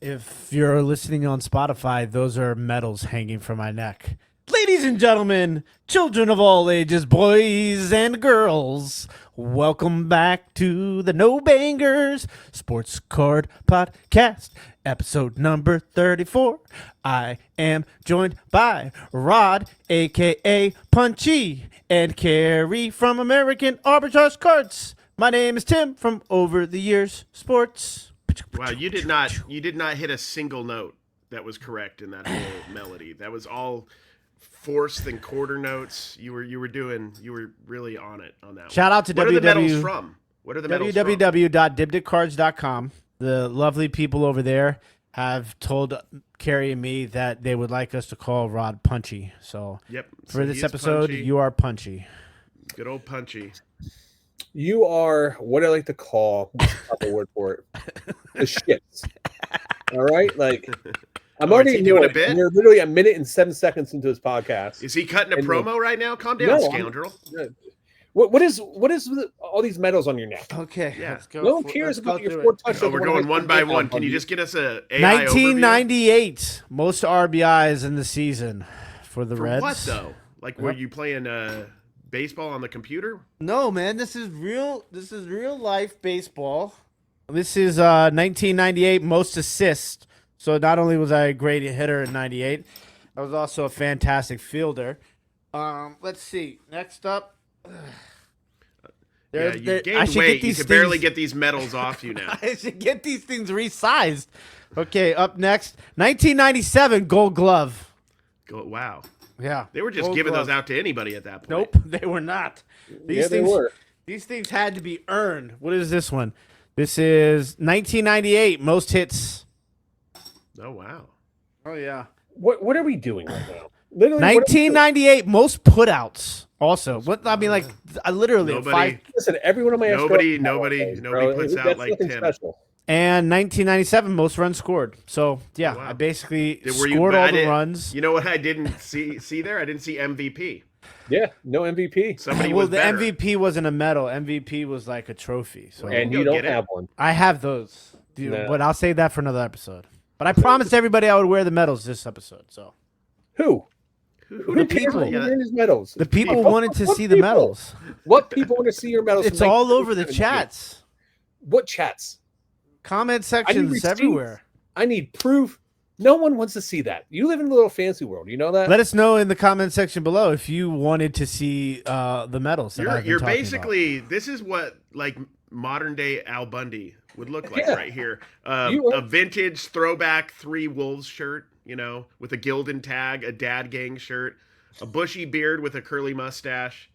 If you're listening on Spotify, those are medals hanging from my neck. Ladies and gentlemen, children of all ages, boys and girls, welcome back to the No Bangers Sports Card Podcast, episode number 34. I am joined by Rod, a.k.a. Punchy, and Cary from American Arbitrage Cards. My name is Tim from Over the Years Sports. Wow, you did not hit a single note that was correct in that whole melody. That was all fourths and quarter notes. You were really on it on that. Shout out to What are the medals from? What are the medals from? www.dibditcards.com. The lovely people over there have told Cary and me that they would like us to call Rod Punchy. So for this episode, Punchy. You are Punchy. Good old Punchy. You are what I like to call the word for it. The shits. All right? Like I'm already doing a bit. We're literally a minute and 7 seconds into his podcast. Is he cutting a promo right now? Calm down, scoundrel. What is all these medals on your neck? Okay. Yeah. Let's go. No one cares about your 4 touchdowns. We're going one by one. Can you just get us a AI 1998, overview? most RBIs in the season for the Reds. What though? Like were you playing baseball on the computer? No, man. This is real life baseball. This is 1998 most assists. So not only was I a great hitter in 98, I was also a fantastic fielder. Let's see. Next up. You gained weight. You can barely get these medals off you now. I should get these things resized. Okay, up next. 1997 Gold Glove. Wow. Yeah. They were just giving those out to anybody at that point. Nope, they were not. They were. These things had to be earned. What is this one? This is 1998 most hits. Oh, wow. Oh, yeah. What are we doing right now? Literally, 1998 most putouts. Also, I literally Listen, every one of my nobody puts out like Tim. Special. And 1997 most runs scored. So yeah, I basically scored all the runs. You know what I didn't see there? I didn't see MVP. Yeah, no MVP. Was the better. MVP wasn't a medal. MVP was like a trophy. So and you don't have one. I have those, but I'll save that for another episode. But I promised everybody I would wear the medals this episode. So who? The people. His medals. The people wanted to see the medals. What people want to see your medals? It's all over the chats. What chats? Comment sections everywhere. I need proof. No one wants to see that. You live in a little fancy world. You know that? Let us know in the comment section below if you wanted to see the medals. You're basically about. This is what like modern day Al Bundy would look like right here. A vintage throwback 3 Wolves shirt, with a Gildan tag, a Dad Gang shirt, a bushy beard with a curly mustache.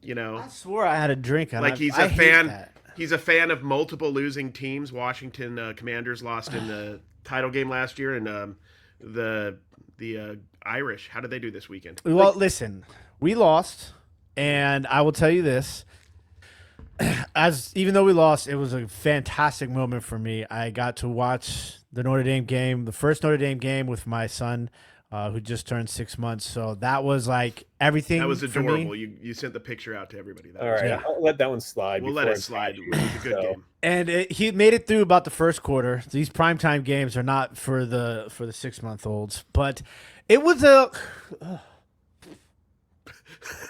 I swore I had a drink. Like he's a fan. He's a fan of multiple losing teams. Washington Commanders lost in the title game last year, and the Irish. How did they do this weekend? Well, listen, we lost, and I will tell you this: even though we lost, it was a fantastic moment for me. I got to watch the Notre Dame game, the first Notre Dame game, with my son, who just turned 6 months. So that was like everything. That was adorable. You sent the picture out to everybody. All right, I'll let that one slide. We'll let it slide. It was a good game. And he made it through about the first quarter. These primetime games are not for the 6-month-olds, but it was a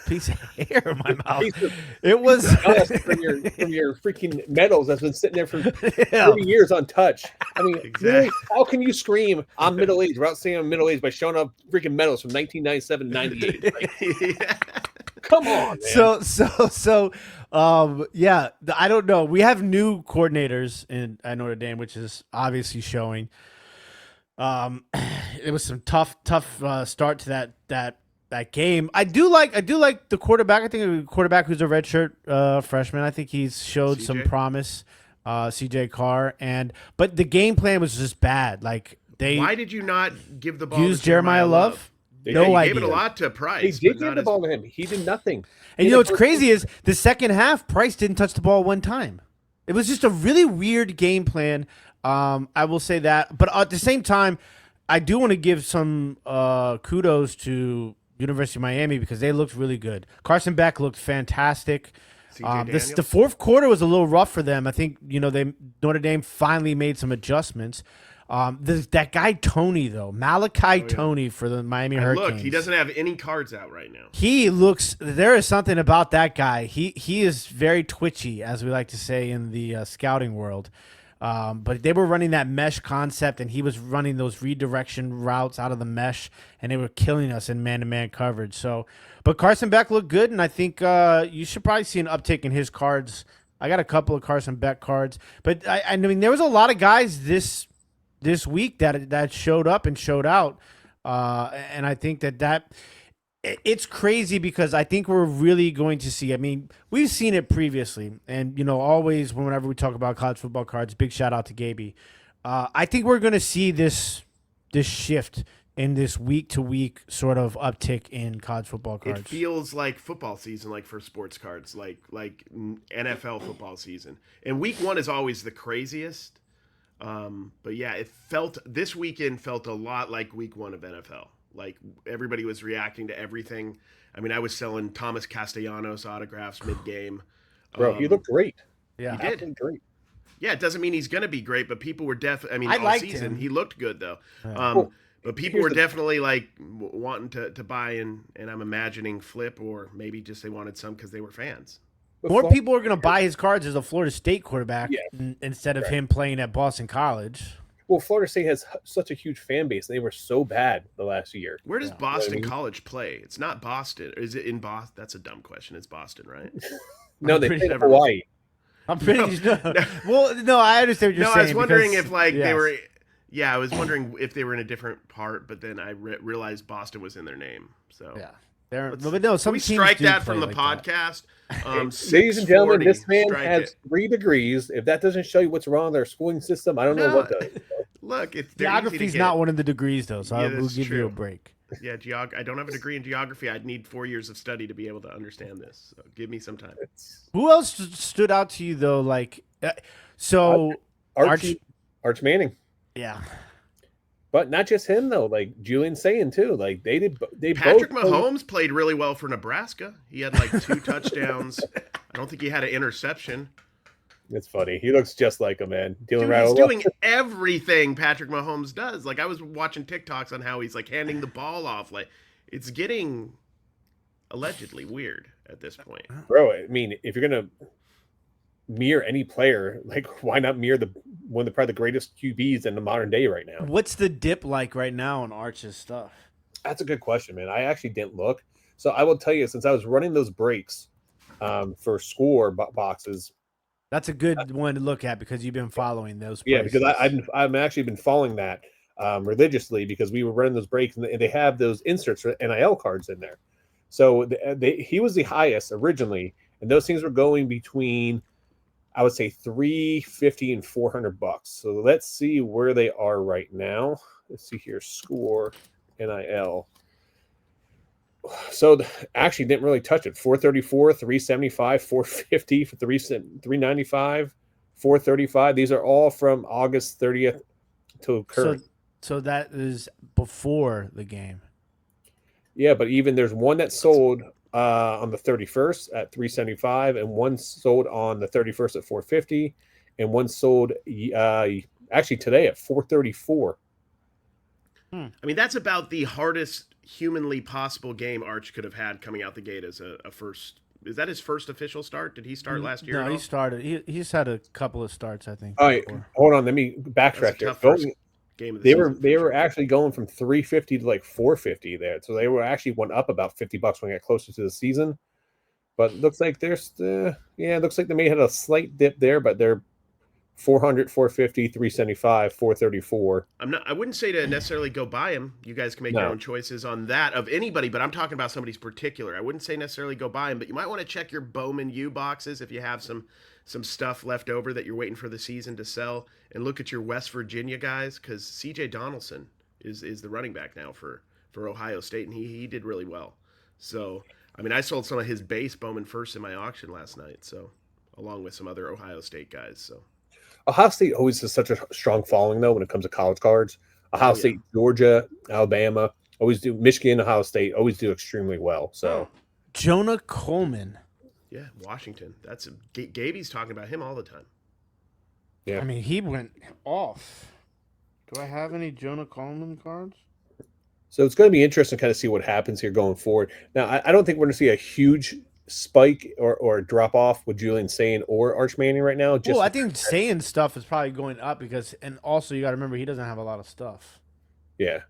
piece of hair in my mouth. It was from your freaking medals that's been sitting there for 30 years untouched. I mean, really, how can you scream I'm middle aged without saying I'm middle aged by showing up freaking medals from 1997 98? Come on, man. So I don't know. We have new coordinators at Notre Dame, which is obviously showing. It was some tough start to that game. I do like the quarterback. I think a quarterback who's a redshirt freshman. I think he's showed some promise. CJ Carr, but the game plan was just bad. Like why did you not give the ball to Jeremiah Love? No idea. Gave it a lot to Price. They did give the ball to him. He did nothing. And what's crazy is the second half, Price didn't touch the ball one time. It was just a really weird game plan. I will say that. But at the same time, I do want to give some kudos to University of Miami because they looked really good. Carson Beck looked fantastic. The fourth quarter was a little rough for them. I think Notre Dame finally made some adjustments. That guy Tony though, Malachi Tony for the Miami Hurricanes. Look, he doesn't have any cards out right now. He looks. There is something about that guy. He is very twitchy, as we like to say in the scouting world. But they were running that mesh concept, and he was running those redirection routes out of the mesh, and they were killing us in man-to-man coverage. So, but Carson Beck looked good, and I think you should probably see an uptick in his cards. I got a couple of Carson Beck cards, but I mean there was a lot of guys this week that showed up and showed out, and I think that it's crazy because I think we're really going to see. I mean, we've seen it previously, and always whenever we talk about college football cards, big shout out to Gaby. I think we're going to see this shift in this week-to-week sort of uptick in college football cards. It feels like football season, like for sports cards, like NFL football season. And week 1 is always the craziest. But yeah, this weekend felt a lot like week 1 of NFL. Like everybody was reacting to everything. I mean, I was selling Thomas Castellanos autographs mid-game. Bro, he looked great. Yeah, he did great. Yeah, it doesn't mean he's going to be great, but people were definitely. I mean, all season him. He looked good though. Yeah. But people were definitely like wanting to buy and I'm imagining flip, or maybe just they wanted some because they were fans. More people are going to buy his cards as a Florida State quarterback instead of him playing at Boston College. Well, Florida State has such a huge fan base. They were so bad the last year. Where does Boston College play? It's not Boston. Or is it in Boston? That's a dumb question. It's Boston, right? No, they play in Hawaii. I'm pretty sure. Well, no, I understand what you're saying. No, I was wondering if they were. Yeah, I was wondering if they were in a different part, but then I realized Boston was in their name. So yeah, but no, some we teams strike do that play from the like podcast. Ladies and gentlemen, this man has 3 degrees. If that doesn't show you what's wrong with our schooling system, I don't know what does. Look, geography's not one of the degrees though, so I will give you a break. Yeah, I don't have a degree in geography. I'd need 4 years of study to be able to understand this. So give me some time. Who else stood out to you though? Like, Arch Manning. Yeah. But not just him though, like Julian saying too. Like Patrick Mahomes played really well for Nebraska. He had like 2 touchdowns. I don't think he had an interception. It's funny. He looks just like a man. He's doing everything Patrick Mahomes does. Like I was watching TikToks on how he's like handing the ball off. Like it's getting allegedly weird at this point. Bro, I mean, if you're gonna mirror any player, like why not mirror one of probably the greatest QBs in the modern day right now? What's the dip like right now on Arch's stuff? That's a good question, man. I actually didn't look. So I will tell you, since I was running those breaks for score boxes. That's a good one to look at because you've been following those places. Yeah, because I've actually been following that religiously because we were running those breaks and they have those inserts for NIL cards in there. So he was the highest originally, and those things were going between, I would say, $350 and $400. So let's see where they are right now. Let's see here, score NIL. So actually didn't really touch it. 434, 375, 450, 395, 435. These are all from August 30th to current. So that is before the game. Yeah, but even there's one that sold on the 31st at 375, and one sold on the 31st at 450, and one sold actually today at 434. I mean, that's about the hardest humanly possible game Arch could have had coming out the gate as a first. Is that his first official start? Did he start last year? No, he started. He's had a couple of starts, I think. All right, hold on. Let me backtrack there. Game of the season. They were actually going from 350 to like 450 there, so they were actually went up about $50 when they got closer to the season. But it looks like it looks like they may have had a slight dip there, but they're 400, 450, 375, 434. I wouldn't say to necessarily go buy him. You guys can make your own choices on that of anybody, but I'm talking about somebody's particular. I wouldn't say necessarily go buy him, but you might want to check your Bowman U boxes if you have some stuff left over that you're waiting for the season to sell, and look at your West Virginia guys, because CJ Donaldson is the running back now for Ohio State, and he did really well. So, I mean, I sold some of his base Bowman first in my auction last night, so along with some other Ohio State guys, so. Ohio State always has such a strong following, though, when it comes to college cards. Ohio State, Georgia, Alabama, always do. Michigan, Ohio State always do extremely well. So, Jonah Coleman. Yeah, Washington. That's Gaby's talking about him all the time. Yeah, I mean, he went off. Do I have any Jonah Coleman cards? So it's going to be interesting to kind of see what happens here going forward. Now, I don't think we're going to see a huge spike or drop off with Julian Sane or Arch Manning right now. Well, I think saying stuff is probably going up because, and also you got to remember he doesn't have a lot of stuff. Yeah,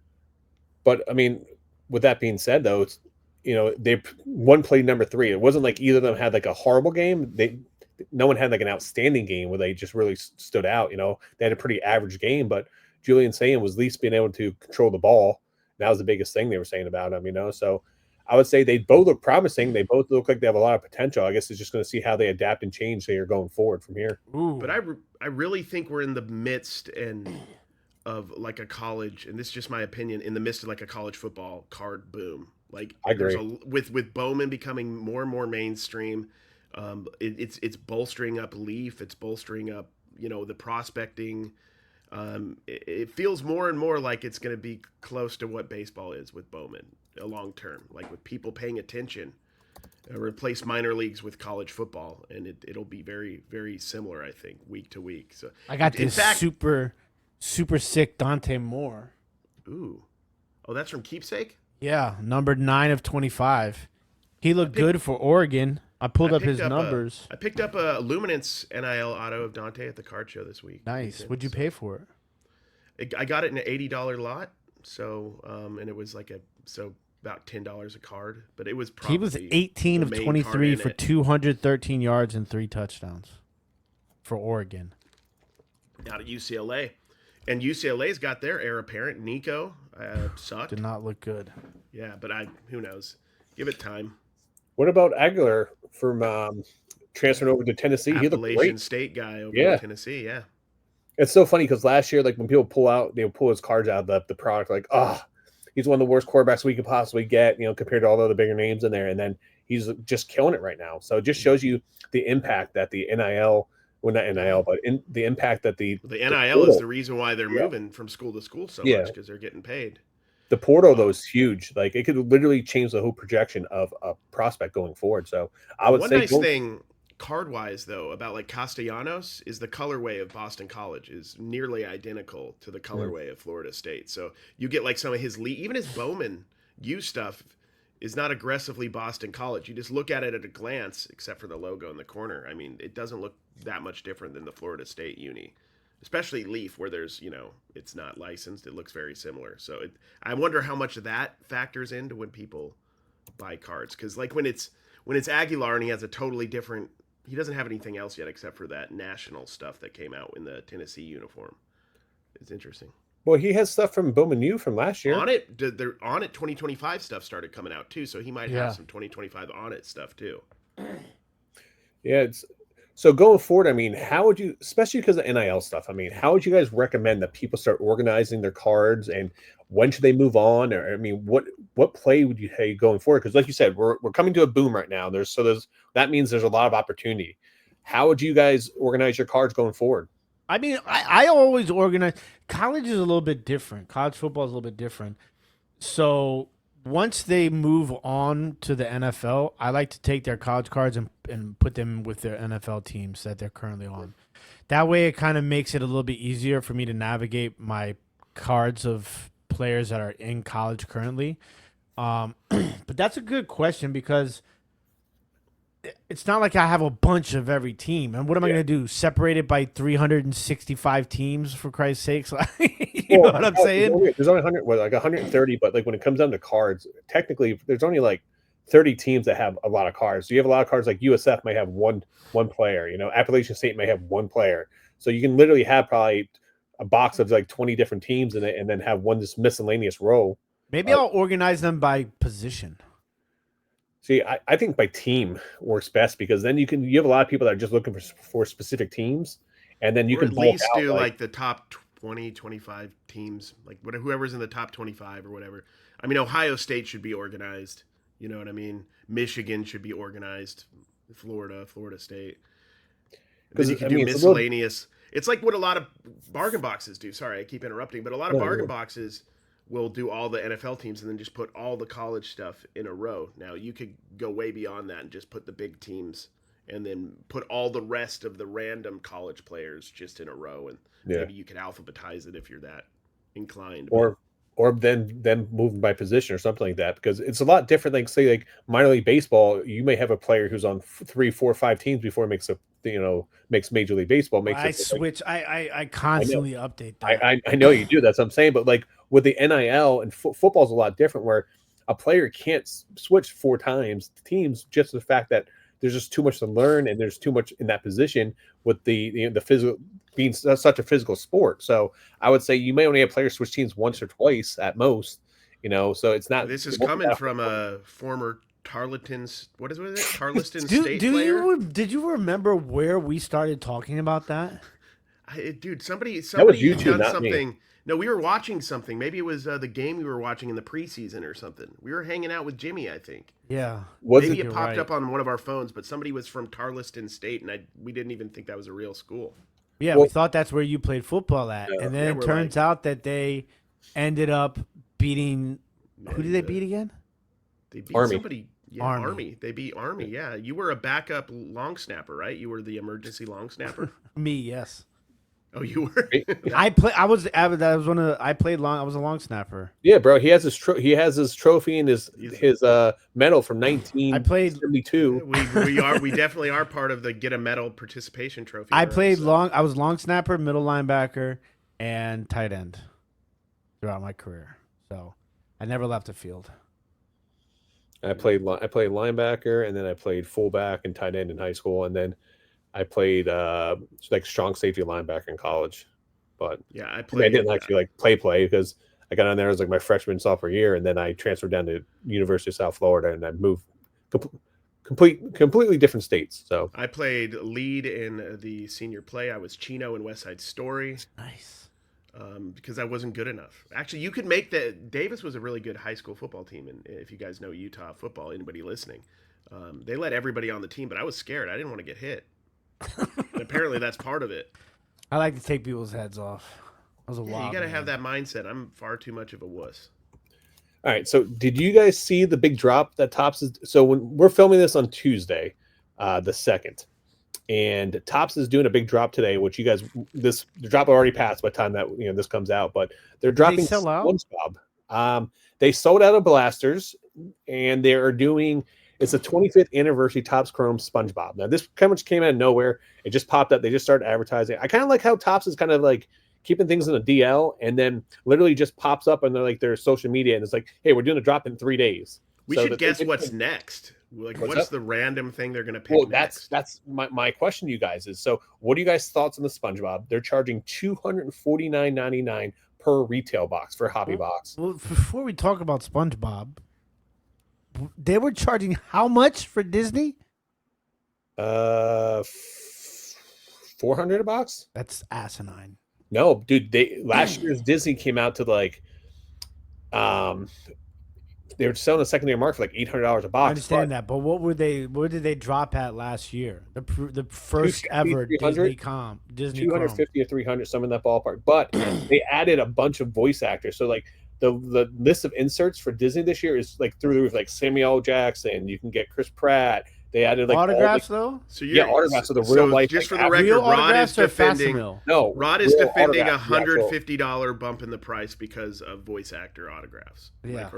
but I mean, with that being said, though, it's they one played number 3. It wasn't like either of them had like a horrible game. No one had like an outstanding game where they just really stood out. They had a pretty average game, but Julian Sane was at least being able to control the ball. That was the biggest thing they were saying about him. So I would say they both look promising. They both look like they have a lot of potential. I guess it's just going to see how they adapt and change here going forward from here. Ooh. But I really think we're in the midst of like a college, and this is just my opinion, in the midst of like a college football card boom. Like I agree. With Bowman becoming more and more mainstream, it's bolstering up Leaf. It's bolstering up the prospecting. It feels more and more like it's going to be close to what baseball is with Bowman long term, like with people paying attention. Replace minor leagues with college football, and it'll be very, very similar, I think, week to week. So I got this super sick Dante Moore. Ooh, oh, that's from Keepsake. Yeah, number 9 of 25. He looked good for Oregon. I pulled up his numbers. I picked up a Luminance NIL auto of Dante at the card show this week. Nice. What'd you pay for it? I got it in an $80 lot. So, and it was like about $10 a card, but it was probably he was 18 of 23 for 213 yards and 3 touchdowns for Oregon. Out at UCLA. And UCLA's got their heir apparent. Nico sucked. Did not look good. Yeah, but who knows? Give it time. What about Aguilar from transferring over to Tennessee? He looked great. Appalachian State guy over in Tennessee, yeah. It's so funny because last year, like when people they'll pull his cards out of the product, like, he's one of the worst quarterbacks we could possibly get, compared to all the other bigger names in there. And then he's just killing it right now. So it just shows you the impact that the NIL, well, not NIL, but the impact that the NIL is the reason why they're moving from school to school so much, because they're getting paid. The portal, though, is huge. Like, it could literally change the whole projection of a prospect going forward. So I would say one nice thing card-wise, though, about like Castellanos is the colorway of Boston College is nearly identical to the colorway of Florida State. So you get like some of his even his Bowman U stuff is not aggressively Boston College. You just look at it at a glance, except for the logo in the corner. I mean, it doesn't look that much different than the Florida State uni. Especially Leaf, where there's, it's not licensed. It looks very similar. So I wonder how much of that factors into when people buy cards. Because like when it's Aguilar and he has a totally different, he doesn't have anything else yet except for that national stuff that came out in the Tennessee uniform. It's interesting. Well, he has stuff from Bowman U from last year. On it 2025 stuff started coming out too. So he might have some 2025 on it stuff too. Yeah, so going forward, I mean, how would you, especially because of NIL stuff, I mean, how would you guys recommend that people start organizing their cards, and when should they move on? Or, I mean, what play would you say going forward? Because like you said, we're coming to a boom right now. That means there's a lot of opportunity. How would you guys organize your cards going forward? I mean, I always organize. College is a little bit different. College football is a little bit different. So once they move on to the NFL, I like to take their college cards and put them with their NFL teams that they're currently on. That way it kind of makes it a little bit easier for me to navigate my cards of players that are in college currently. But that's a good question because it's not like I have a bunch of every team. And what am I going to do? Separate it by 365 teams, for Christ's sakes? You know what I'm saying? There's only 130, but like when it comes down to cards, technically there's only like 30 teams that have a lot of cards. So you have a lot of cards, like USF may have one player, Appalachian State may have one player. So you can literally have probably a box of like 20 different teams in it and then have one just miscellaneous row. Maybe I'll organize them by position. See, I think by team works best because then you have a lot of people that are just looking for specific teams, and then you can at least do like the top 20, 25 teams, like whoever's in the top 25 or whatever. I mean, Ohio State should be organized. You know what I mean? Michigan should be organized. Florida State. Because you can do miscellaneous. It's like what a lot of bargain boxes do. Sorry, I keep interrupting, but a lot of bargain boxes will do all the NFL teams and then just put all the college stuff in a row. Now, you could go way beyond that and just put the big teams and then put all the rest of the random college players just in a row. And maybe you could alphabetize it if you're that inclined. Or then moving by position or something like that, because it's a lot different. Like say like minor league baseball, you may have a player who's on 3, 4, 5 teams before it makes makes Major League Baseball. I switch. I constantly update that. I know you do. That's what I'm saying. But like with the NIL and football's a lot different, where a player can't switch 4 times teams just the fact that there's just too much to learn and there's too much in that position with the physical being such a physical sport. So I would say you may only have players switch teams once or twice at most, so it's not. This is coming from a former Tarleton's, what is it? Tarleton State player? Did you remember where we started talking about that? Dude, somebody you two, done not something. Me. No, we were watching something. Maybe it was the game we were watching in the preseason or something. We were hanging out with Jimmy, I think. Yeah. Maybe it popped up on one of our phones, but somebody was from Tarleton State, and we didn't even think that was a real school. Yeah, we thought that's where you played football at. Yeah. And then it turns out that they ended up beating – who did they beat again? They beat Army. Somebody. Yeah, Army. They beat Army, yeah. You were a backup long snapper, right? You were the emergency long snapper? Me, yes. Oh, you were? I was a long snapper. Yeah, bro. He has his trophy and his medal from 1972. We definitely are part of the get a medal participation trophy. I was long snapper, middle linebacker, and tight end throughout my career. So I never left the field. I played linebacker, and then I played fullback and tight end in high school, and then I played like strong safety linebacker in college. But yeah, I didn't actually like play because I got on there as like my freshman sophomore year, and then I transferred down to University of South Florida, and I moved completely different states. So I played lead in the senior play. I was Chino in West Side Story. Nice. Because I wasn't good enough. Actually, you could make that. Davis was a really good high school football team, and if you guys know Utah football, anybody listening, they let everybody on the team, but I was scared. I didn't want to get hit. Apparently, that's part of it. I like to take people's heads off. I was a wild. You got to have that mindset. I'm far too much of a wuss. All right. So, did you guys see the big drop that Topps is? So, when we're filming this on Tuesday, the 2nd. And Topps is doing a big drop today, which the drop already passed by the time that this comes out, but they're dropping SpongeBob. They sold out of blasters, and they are doing it's a 25th anniversary Topps Chrome SpongeBob. Now this kind of came out of nowhere. It just popped up. They just started advertising. I kind of like how Topps is kind of like keeping things in a DL, and then literally just pops up on their social media, and it's like, hey, we're doing a drop in 3 days. We should guess what's next. Like, what's the random thing they're going to pick? Well, next? that's my question to you guys is, so what are you guys' thoughts on the SpongeBob? They're charging $249.99 per retail box for a hobby box. Well, before we talk about SpongeBob, they were charging how much for Disney? $400 a box? That's asinine. No, dude, last year's Disney came out to like they were selling the secondary market for like $800 a box. I understand that, but what did they drop at last year? The first ever Disney 250 or 300, some in that ballpark. But they added a bunch of voice actors. So like the list of inserts for Disney this year is like through the roof, like Samuel Jackson. You can get Chris Pratt. They added like autographs though. So autographs of the real life. Just for the record, Rod is defending a $150 bump in the price because of voice actor autographs. Yeah,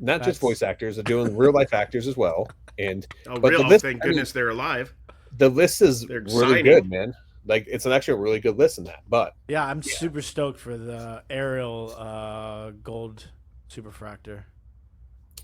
not just voice actors; they're doing real life actors as well. And thank goodness they're alive. The list is really good, man. Like it's an actually really good list in that. But yeah, I'm super stoked for the Ariel gold superfractor.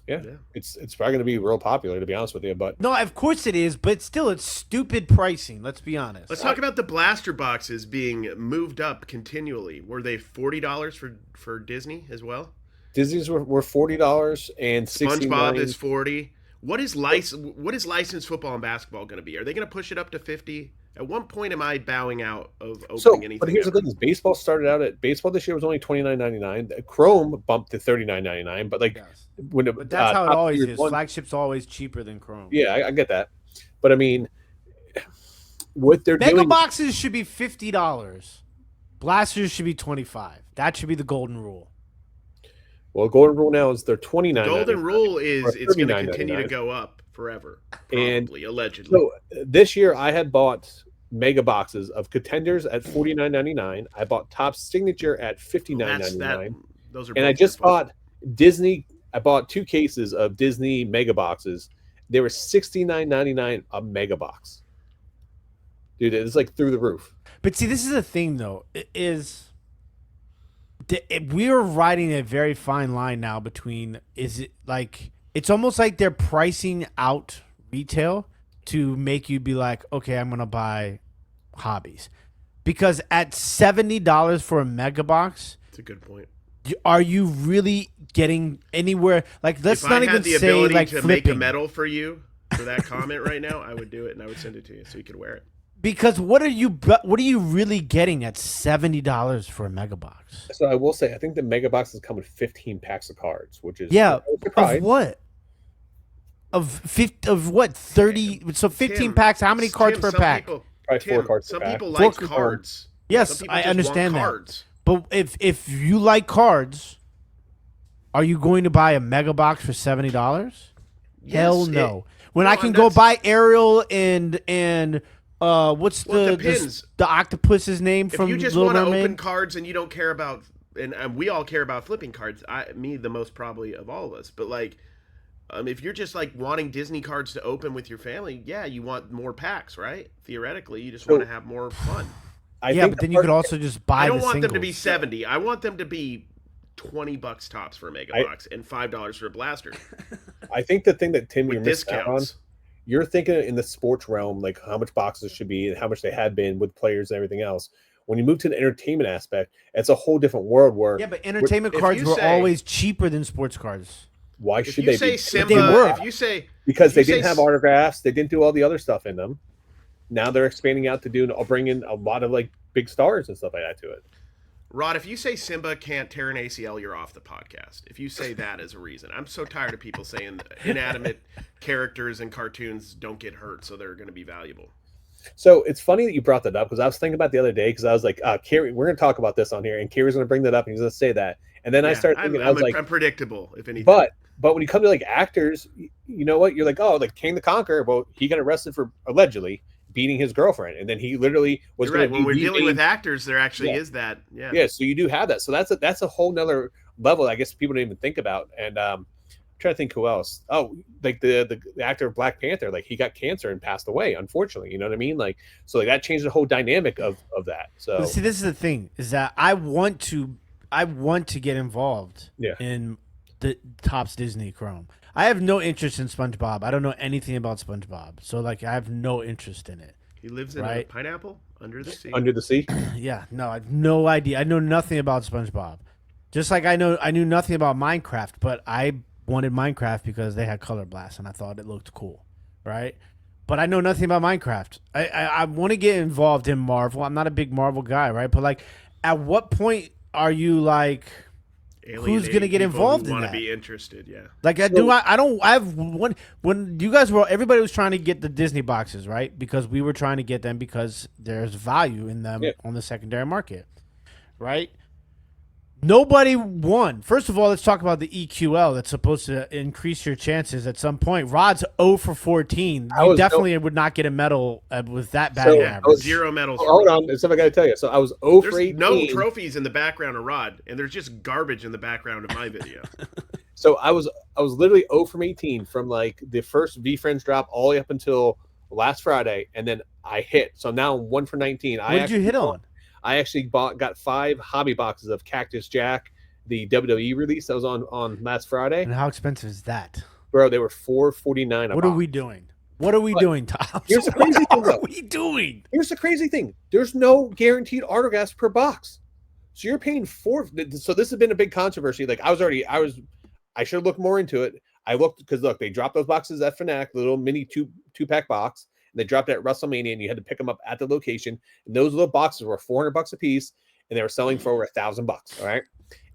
Yeah, it's probably going to be real popular, to be honest with you. But no, of course it is. But still, it's stupid pricing. Let's be honest. Let's talk about the blaster boxes being moved up continually. Were they $40 for Disney as well? Disney's were $40 and $69. SpongeBob is $40. What is licensed football and basketball going to be? Are they going to push it up to $50? At one point, am I bowing out of opening anything? But here's the thing: is baseball started out at baseball this year was only $29.99. Chrome bumped to $39.99. But but that's how it always is. Flagship's always cheaper than Chrome. Yeah, I get that. But I mean, what they're Mega doing, boxes should be $50. Blasters should be $25. That should be the golden rule. Well, golden rule now is they're $29. Golden rule is it's going to continue to go up forever, probably, allegedly. So this year I had bought mega boxes of Contenders at $49.99. I bought Topps Signature at $59.99. Those are and I just bought Disney. I bought 2 cases of Disney mega boxes. They were $69.99 a mega box. Dude, it's like through the roof. But see, this is the thing, though, we're riding a very fine line now between, is it like, it's almost like they're pricing out retail to make you be like, okay, I'm going to buy hobbies. Because at $70 for a mega box, that's a good point. Are you really getting anywhere? Like, let's not even say like to flipping. Make a medal for you for that comment right now, I would do it and I would send it to you so you could wear it. Because what are you really getting at $70 for a mega box? So I will say, I think the mega boxes come with 15 packs of cards, which is of what? Of what? 30? So 15 packs. How many cards per pack? Probably 4 cards per pack. Some people like cards. Yes, I understand that. But if you like cards, are you going to buy a mega box for $70? Yes, hell no. When I can go buy Ariel and what's the octopus's name from Little Mermaid? If you just want to open cards and you don't care about, and we all care about flipping cards, me the most probably of all of us, but like, if you're just like wanting Disney cards to open with your family, yeah, you want more packs, right? Theoretically, you just want to have more fun. But then you could also just buy. I don't want them to be 70. I want them to be $20 tops for a mega box and $5 for a blaster. I think the thing that Tim, you're missing out on, you're thinking in the sports realm, like how much boxes should be and how much they have been with players and everything else. When you move to the entertainment aspect, it's a whole different world where but entertainment cards were always cheaper than sports cards. Why should they be? Simba, they were. If you say because they didn't have autographs, they didn't do all the other stuff in them. Now they're expanding out to bring in a lot of like big stars and stuff like that to it. Rod, if you say Simba can't tear an ACL, you're off the podcast. If you say that as a reason, I'm so tired of people saying inanimate characters and cartoons don't get hurt, so they're going to be valuable. So it's funny that you brought that up because I was thinking about the other day because I was like, Cary, we're going to talk about this on here, and Cary's going to bring that up and he's going to say that, and then I started thinking, I'm predictable if anything. But when you come to like actors, you know what? You're like, oh, like King the Conqueror. Well, he got arrested for allegedly beating his girlfriend, and then he literally was right. When we're dealing with actors, there actually is that. Yeah. So you do have that. So that's a whole nother level. I guess people don't even think about. And I'm trying to think who else. Oh, like the actor of Black Panther. Like he got cancer and passed away. Unfortunately, you know what I mean. Like so, like that changed the whole dynamic of that. So see, this is the thing: is that I want to get involved. In the Topps Disney Chrome. I have no interest in SpongeBob. I don't know anything about SpongeBob. So, like, I have no interest in it. He lives in a pineapple under the sea. Under the sea? Yeah, no, I have no idea. I know nothing about SpongeBob. Just like I knew nothing about Minecraft, but I wanted Minecraft because they had Color Blast, and I thought it looked cool, right? But I know nothing about Minecraft. I want to get involved in Marvel. I'm not a big Marvel guy, right? But, like, at what point are you, like... Who's gonna get involved in that? Want to be interested? Yeah. Like I have one when you guys were everybody was trying to get the Disney boxes, right? Because we were trying to get them because there's value in them on the secondary market, right? Nobody won. First of all, let's talk about the EQL that's supposed to increase your chances at some point. Rod's 0 for 14. You definitely would not get a medal with that bad average. 0 medals. Hold on, there's something I got to tell you. So I was 0 for 18. There's no trophies in the background of Rod, and there's just garbage in the background of my video. So I was literally 0 from 18 from like the first V-Friends drop all the way up until last Friday, and then I hit. So now I'm 1 for 19. What did you hit on? I actually got 5 hobby boxes of Cactus Jack, the WWE release that was on last Friday. And how expensive is that? Bro, they were $4.49 What are we doing? What are we doing, Tom? Here's the crazy thing, though. What are we doing? Here's the crazy thing. There's no guaranteed autographs per box. So you're paying so this has been a big controversy. Like I should look more into it. I looked because look, they dropped those boxes at Fnac, the little mini two-pack box. They dropped it at WrestleMania, and you had to pick them up at the location. And those little boxes were $400 a piece, and they were selling for over $1,000. All right,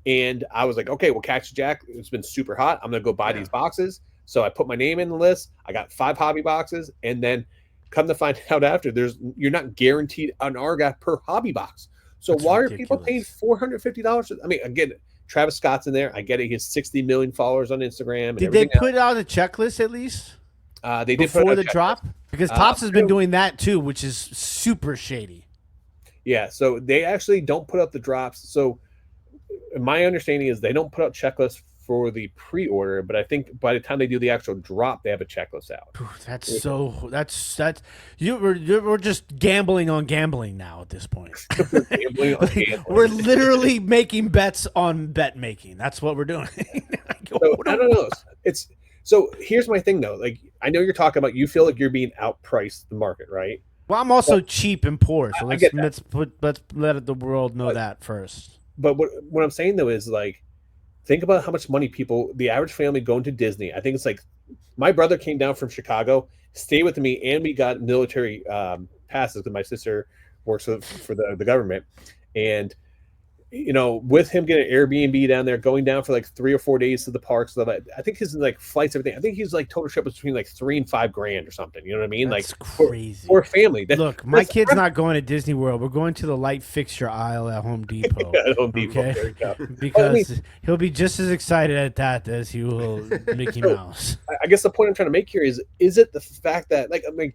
and I was like, okay, well, Cactus Jack, it's been super hot. I'm gonna go buy these boxes. So I put my name in the list. I got 5 hobby boxes, and then come to find out after, you're not guaranteed an autograph per hobby box. So why are people paying $450? I mean, again, Travis Scott's in there. I get it. He has 60 million followers on Instagram. Did they put out a checklist at least? They did before the drop, because Topps has been doing that too, which is super shady. Yeah, so they actually don't put up the drops. So my understanding is they don't put out checklists for the pre-order, but I think by the time they do the actual drop, they have a checklist out. We're just gambling on gambling now at this point. We're literally making bets on bet making. That's what we're doing. So, I don't know. So here's my thing though. Like, I know you're talking about, you feel like you're being outpriced the market, right? Well, I'm also cheap and poor, so let's let the world know that first. But what I'm saying though is, like, think about how much money the average family going to Disney. I think it's like, my brother came down from Chicago, stayed with me, and we got military passes because my sister works for the government. And, you know, with him getting an Airbnb down there, going down for like 3 or 4 days to the parks, stuff like, I think his like flights, everything, I think he's like total trip was between like $3,000 and $5,000 or something. You know what I mean? That's like crazy for a family. Look, my kid's not going to Disney World. We're going to the light fixture aisle at Home Depot. At Home Depot. Okay? Because he'll be just as excited at that as he will Mickey Mouse. I guess the point I'm trying to make here is it the fact that, like, I mean,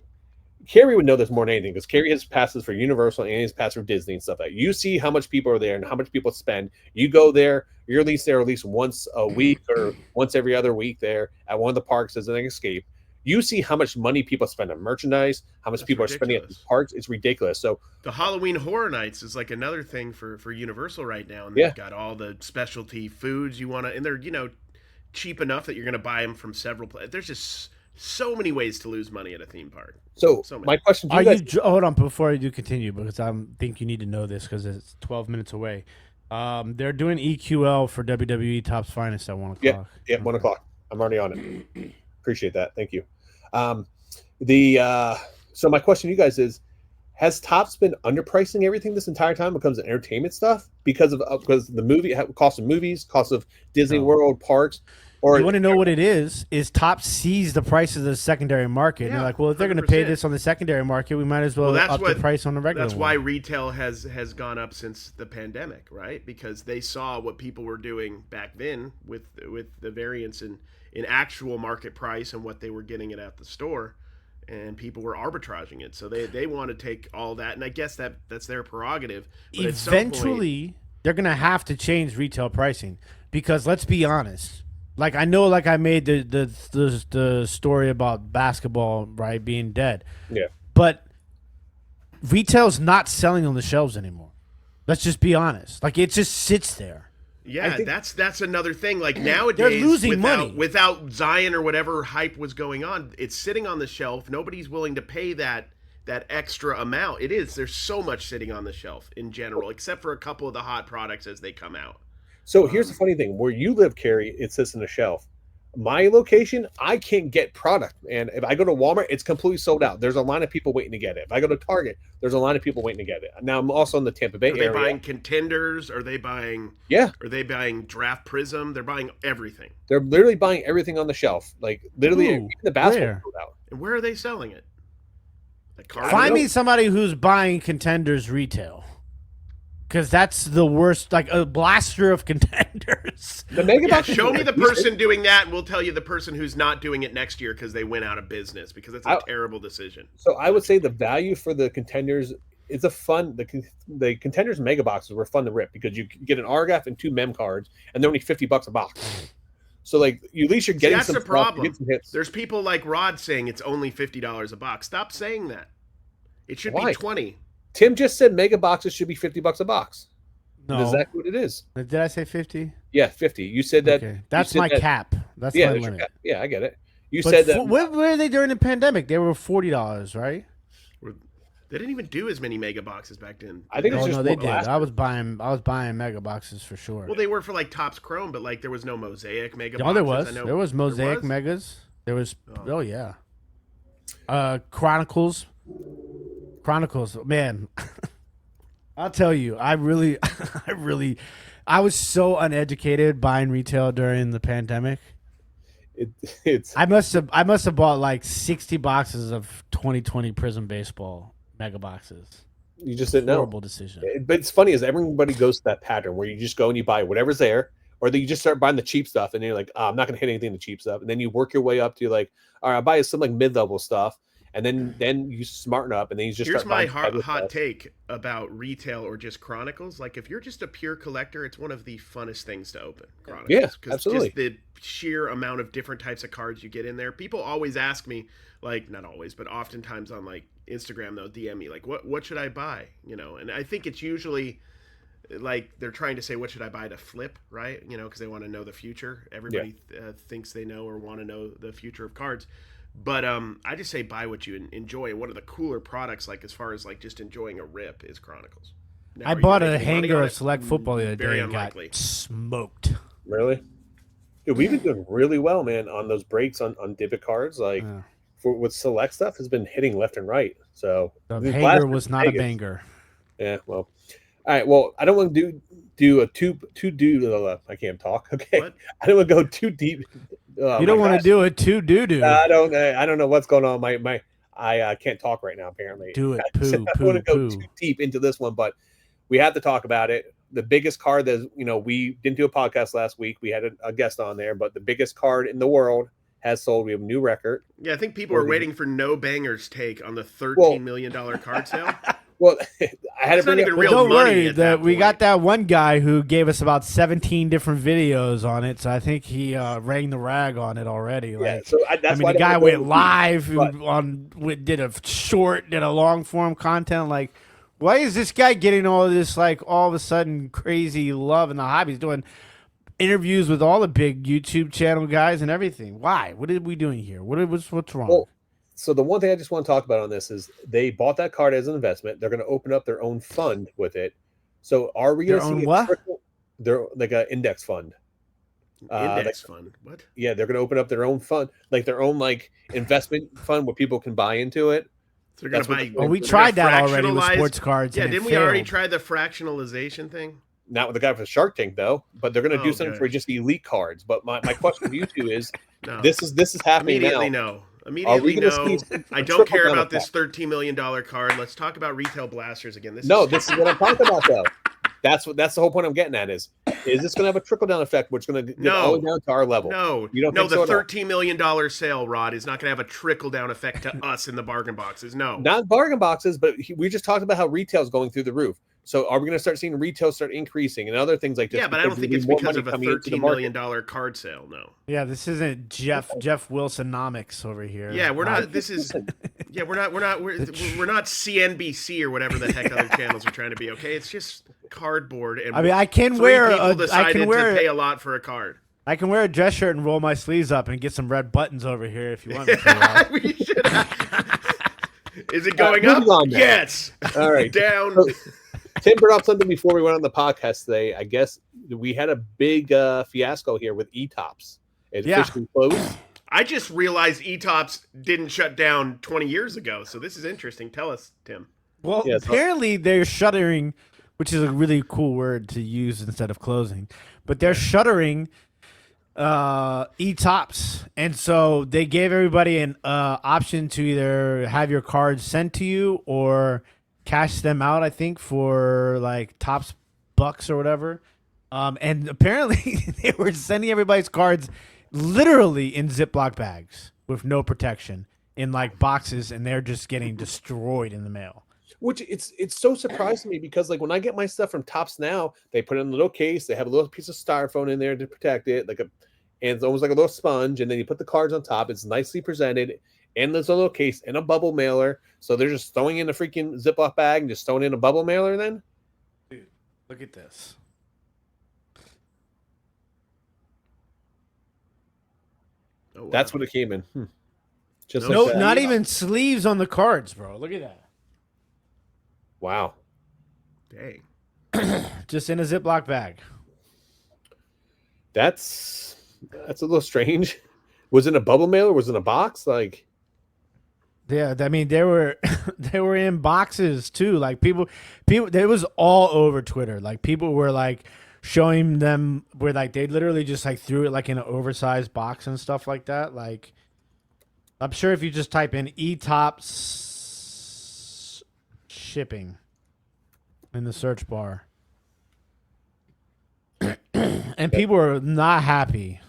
Cary would know this more than anything, because Cary has passes for Universal and he's passes for Disney and stuff like that. You see how much people are there and how much people spend. You go there, you're at least there at least once a week or once every other week there at one of the parks as an escape. You see how much money people spend on merchandise, how much people are spending at the parks. It's ridiculous. So the Halloween Horror Nights is like another thing for Universal right now, and they've got all the specialty foods you want to, and they're, you know, cheap enough that you're going to buy them from several places. There's just so many ways to lose money at a theme park. So my question to you guys, hold on before you do continue, because I think you need to know this because it's 12 minutes away. They're doing EQL for WWE Topps Finest at 1 o'clock. Yeah, 1 o'clock. I'm already on it. Appreciate that. Thank you. So my question to you guys is, has Topps been underpricing everything this entire time when it comes to entertainment stuff because the movie cost of movies, cost of Disney World parks? Or, you want to know what it is Topps sees the prices of the secondary market. And they're like, well, if they're going to pay this on the secondary market, we might as well up the price on the regular That's one. why retail has gone up since the pandemic, right? Because they saw what people were doing back then with the variance in actual market price and what they were getting it at the store, and people were arbitraging it. So they want to take all that, and I guess that's their prerogative. But eventually, they're going to have to change retail pricing, because let's be honest. Like, I know, like, I made the story about basketball, right, being dead. Yeah. But retail's not selling on the shelves anymore. Let's just be honest. Like, it just sits there. Yeah, that's another thing. Like, nowadays, they're losing money without Zion or whatever hype was going on. It's sitting on the shelf. Nobody's willing to pay that extra amount. There's so much sitting on the shelf in general, except for a couple of the hot products as they come out. So here's the funny thing: where you live, Cary, it sits on the shelf. My location, I can't get product, and if I go to Walmart, it's completely sold out. There's a line of people waiting to get it. If I go to Target, there's a line of people waiting to get it. Now I'm also in the Tampa Bay area. Are they buying contenders? Are they buying? Yeah. Are they buying Draft Prism? They're buying everything. They're literally buying everything on the shelf. Like, literally, even the basketball sold out. And where are they selling it? Find me somebody who's buying contenders retail. Because that's the worst, like a blaster of contenders. The mega box. Show me the person doing that, and we'll tell you the person who's not doing it next year because they went out of business, because it's a terrible decision. So I would say the value for the contenders is the contenders mega boxes were fun to rip, because you get an RGAF and 2 mem cards, and they're only $50 a box. So, like, at least you're getting that's some the problem. Get some hits. There's people like Rod saying it's only $50 a box. Stop saying that. It should be $20. Tim just said mega boxes should be $50 a box. No. That's exactly what it is. Did I say 50? Yeah, 50. You said that. Okay. That's my cap. That's my limit. Yeah, I get it. You said that. Where were they during the pandemic? They were $40, right? They didn't even do as many mega boxes back then. I think it's just they did. I was buying mega boxes for sure. Well, they were for like Topps Chrome, but like there was no Mosaic mega boxes. Oh, there was. There was Mosaic megas. There was. Oh yeah. Chronicles, man. I'll tell you, I was so uneducated buying retail during the pandemic. I must have bought like 60 boxes of 2020 Prism Baseball mega boxes. You just didn't know. Horrible decision. But it's funny is everybody goes to that pattern where you just go and you buy whatever's there, or that you just start buying the cheap stuff, and you're like, oh, I'm not gonna hit anything in the cheap stuff, and then you work your way up to like, all right, I'll buy some like mid-level stuff, and then you smarten up, and then you just Here's start my hot take about retail or just Chronicles. Like, if you're just a pure collector, it's one of the funnest things to open. Chronicles. Yeah, absolutely. Just the sheer amount of different types of cards you get in there. People always ask me, like, not always, but oftentimes on like Instagram, they'll DM me like, what should I buy? You know, and I think it's usually like they're trying to say, what should I buy to flip, right? You know, because they want to know the future. Everybody thinks they know or want to know the future of cards. But I just say buy what you enjoy. One of the cooler products, like as far as like just enjoying a rip, is Chronicles. Now, I bought a hanger of Select Football the other day and got smoked. Really? Dude, we've been doing really well, man, on those breaks on Dibdit Cards. Like with Select stuff, has been hitting left and right. So the hanger was not a banger. Yeah, well, all right. Well, I don't want to do a too I can't talk. Okay, what? I don't want to go too deep. You don't want to do it too doo-doo. I don't know what's going on. I can't talk right now. Apparently, do it. I don't want to go too deep into this one, but we have to talk about it. The biggest card that we didn't do a podcast last week. We had a guest on there, but the biggest card in the world has sold. We have a new record. Yeah, I think people are waiting for No Banger's take on the $13 million card sale. Well, I had to bring it. Well, don't worry, we got that one guy who gave us about 17 different videos on it, so I think he rang the rag on it already. Yeah, so that's why the guy went live, did a short, did a long form content. Like, why is this guy getting all this, like, all of a sudden crazy love in the hobby? He's doing interviews with all the big YouTube channel guys and everything. Why? What are we doing here? What's wrong? Well, so the one thing I just want to talk about on this is they bought that card as an investment. They're going to open up their own fund with it. So are we going to see what? They're like an index fund. Fund? What? Yeah, they're going to open up their own fund, like their own like investment fund where people can buy into it. So they're going to buy. Well, we tried that already with sports cards. Yeah, didn't we already try the fractionalization thing? Not with the guy for Shark Tank though, but they're going to do something for just elite cards. But my question to you two is, this is happening immediately now. Immediately no. I don't care about this $13 million card. Let's talk about retail blasters again. This is what I'm talking about though. That's the whole point I'm getting at is this going to have a trickle down effect, which is going to get all the way down to our level? No, you don't. No, the $13 million sale, Rod, is not going to have a trickle down effect to us in the bargain boxes. No, not bargain boxes, but we just talked about how retail is going through the roof. So are we going to start seeing retail start increasing and other things like this? Yeah, but I don't think it's because of a $13 million card sale. No. Yeah, this isn't Jeff Wilsonomics over here. Yeah, we're not. This is. Yeah, we're not CNBC or whatever the heck other channels are trying to be. Okay, it's just cardboard. And I can wear to pay a lot for a card. I can wear a dress shirt and roll my sleeves up and get some red buttons over here if you want me to. We should. Is it going up? Yes. All right. Down. So, Tim brought up something before we went on the podcast today. I guess we had a big fiasco here with E-Tops. It officially closed. I just realized E-Tops didn't shut down 20 years ago, so this is interesting. Tell us, Tim. Well, apparently they're shuttering, which is a really cool word to use instead of closing, but they're shuttering E-Tops, and so they gave everybody an option to either have your cards sent to you or cash them out, I think, for like Tops bucks or whatever. And apparently they were sending everybody's cards literally in Ziploc bags with no protection in like boxes, and they're just getting destroyed in the mail. Which it's so surprising to me because like when I get my stuff from Tops now, they put it in a little case, they have a little piece of styrofoam in there to protect it, and it's almost like a little sponge, and then you put the cards on top. It's nicely presented. And there's a little case and a bubble mailer. So they're just throwing in a freaking Ziploc bag and just throwing in a bubble mailer then? Dude, look at this. Oh, wow. That's what it came in. Just like that. Not even sleeves on the cards, bro. Look at that. Wow. Dang. Just in a Ziploc bag. That's a little strange. Was it a bubble mailer? Was it in a box? Like... Yeah, I mean they were in boxes too. Like people, it was all over Twitter. Like people were like showing them where like they literally just like threw it like in an oversized box and stuff like that. Like I'm sure if you just type in E-Tops shipping in the search bar, and people are not happy.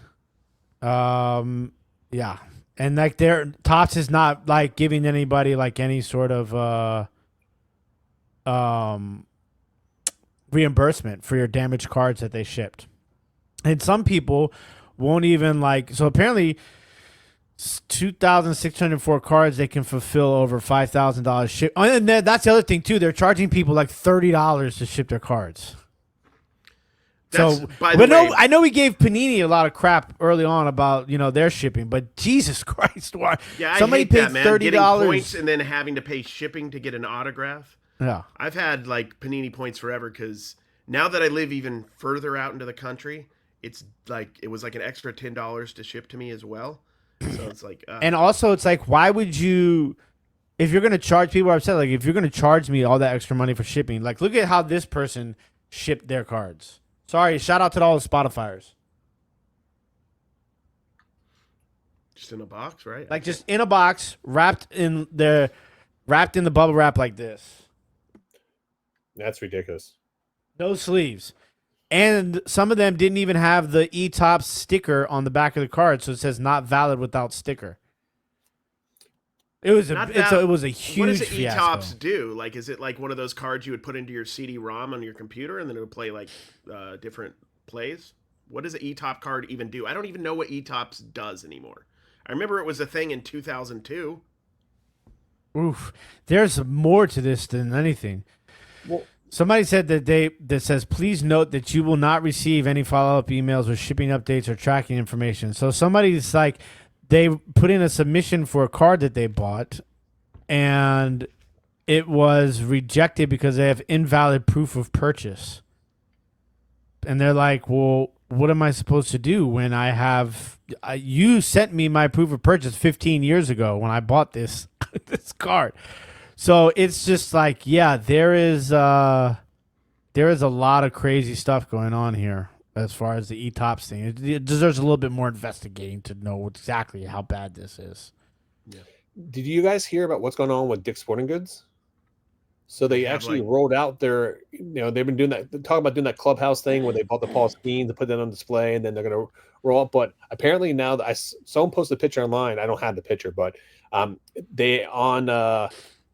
Yeah, and like their Topps is not like giving anybody like any sort of reimbursement for your damaged cards that they shipped, and some people won't even like. So apparently, 2,604 cards they can fulfill over $5,000 ship. Oh, and that's the other thing too. They're charging people like $30 to ship their cards. That's, so, by the way, I know we gave Panini a lot of crap early on about their shipping, but Jesus Christ, why? Yeah, I Somebody hate paid that, man. $30 Getting points and then having to pay shipping to get an autograph. Yeah, I've had like Panini points forever because now that I live even further out into the country, it's like it was like an extra $10 to ship to me as well. So it's like, and also it's like, why would you? If you're gonna charge people, I've said like if you're gonna charge me all that extra money for shipping, like look at how this person shipped their cards. Sorry, shout out to all the Spotifyers. just in a box, right? Like just in a box, wrapped in the bubble wrap like this. That's ridiculous. No sleeves. And some of them didn't even have the eTopps sticker on the back of the card, so it says not valid without sticker. It was it was a huge What does fiasco. eTopps do? Like, is it like one of those cards you would put into your CD-ROM on your computer and then it would play like different plays? What does an eTop card even do? I don't even know what eTopps does anymore. I remember it was a thing in 2002. Oof, there's more to this than anything. Well, somebody said that says, please note that you will not receive any follow-up emails with shipping updates or tracking information. So somebody's like, they put in a submission for a card that they bought, and it was rejected because they have invalid proof of purchase. And they're like, well, what am I supposed to do when I have you sent me my proof of purchase 15 years ago when I bought this this card. So it's just like, yeah, there is a lot of crazy stuff going on here as far as the eTopps thing. It deserves a little bit more investigating to know exactly how bad this is. Yeah. Did you guys hear about what's going on with Dick's Sporting Goods? So they actually rolled out their, they've been doing that, talking about doing that clubhouse thing where they bought the Paul Skeens to put that on display, and then they're going to roll up. But apparently now that someone posted a picture online. I don't have the picture, but they on, I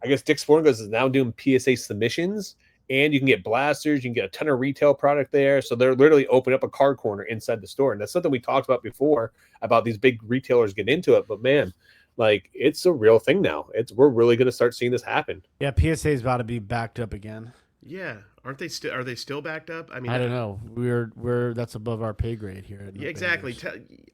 guess Dick's Sporting Goods is now doing PSA submissions, and you can get blasters. You can get a ton of retail product there. So they're literally opening up a card corner inside the store. And that's something we talked about before about these big retailers getting into it. But man, like, it's a real thing now. We're really going to start seeing this happen. Yeah, PSA is about to be backed up again. Yeah, aren't they still? Are they still backed up? I mean, I don't know. We're that's above our pay grade here. Yeah, exactly.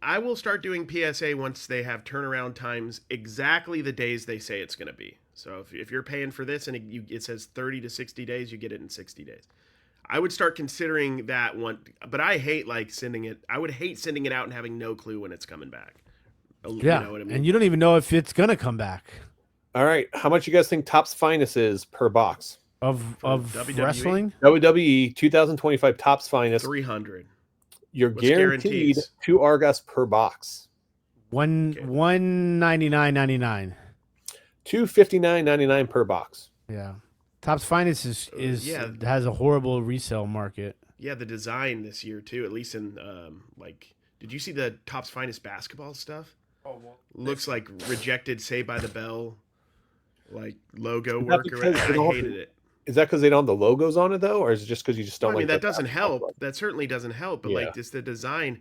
I will start doing PSA once they have turnaround times exactly the days they say it's going to be. So if you're paying for this and it says 30 to 60 days, you get it in 60 days. I would start considering that one, but I hate sending it. I would hate sending it out and having no clue when it's coming back. Yeah, you know what I mean? And you don't even know if it's gonna come back. All right, how much you guys think Topps Finest is per box of WWE? wrestling? WWE 2025 Topps Finest 300. You're guaranteed 2 Argos per box. $199.99. $259.99 per box. Yeah, Topps Finest has a horrible resale market. Yeah, the design this year too. At least in did you see the Topps Finest basketball stuff? Oh, well, looks like rejected Saved by the Bell, like logo work. I hated it. Is that because they don't have the logos on it though, or is it just because you just don't? I mean, that doesn't help. That certainly doesn't help. But like just the design,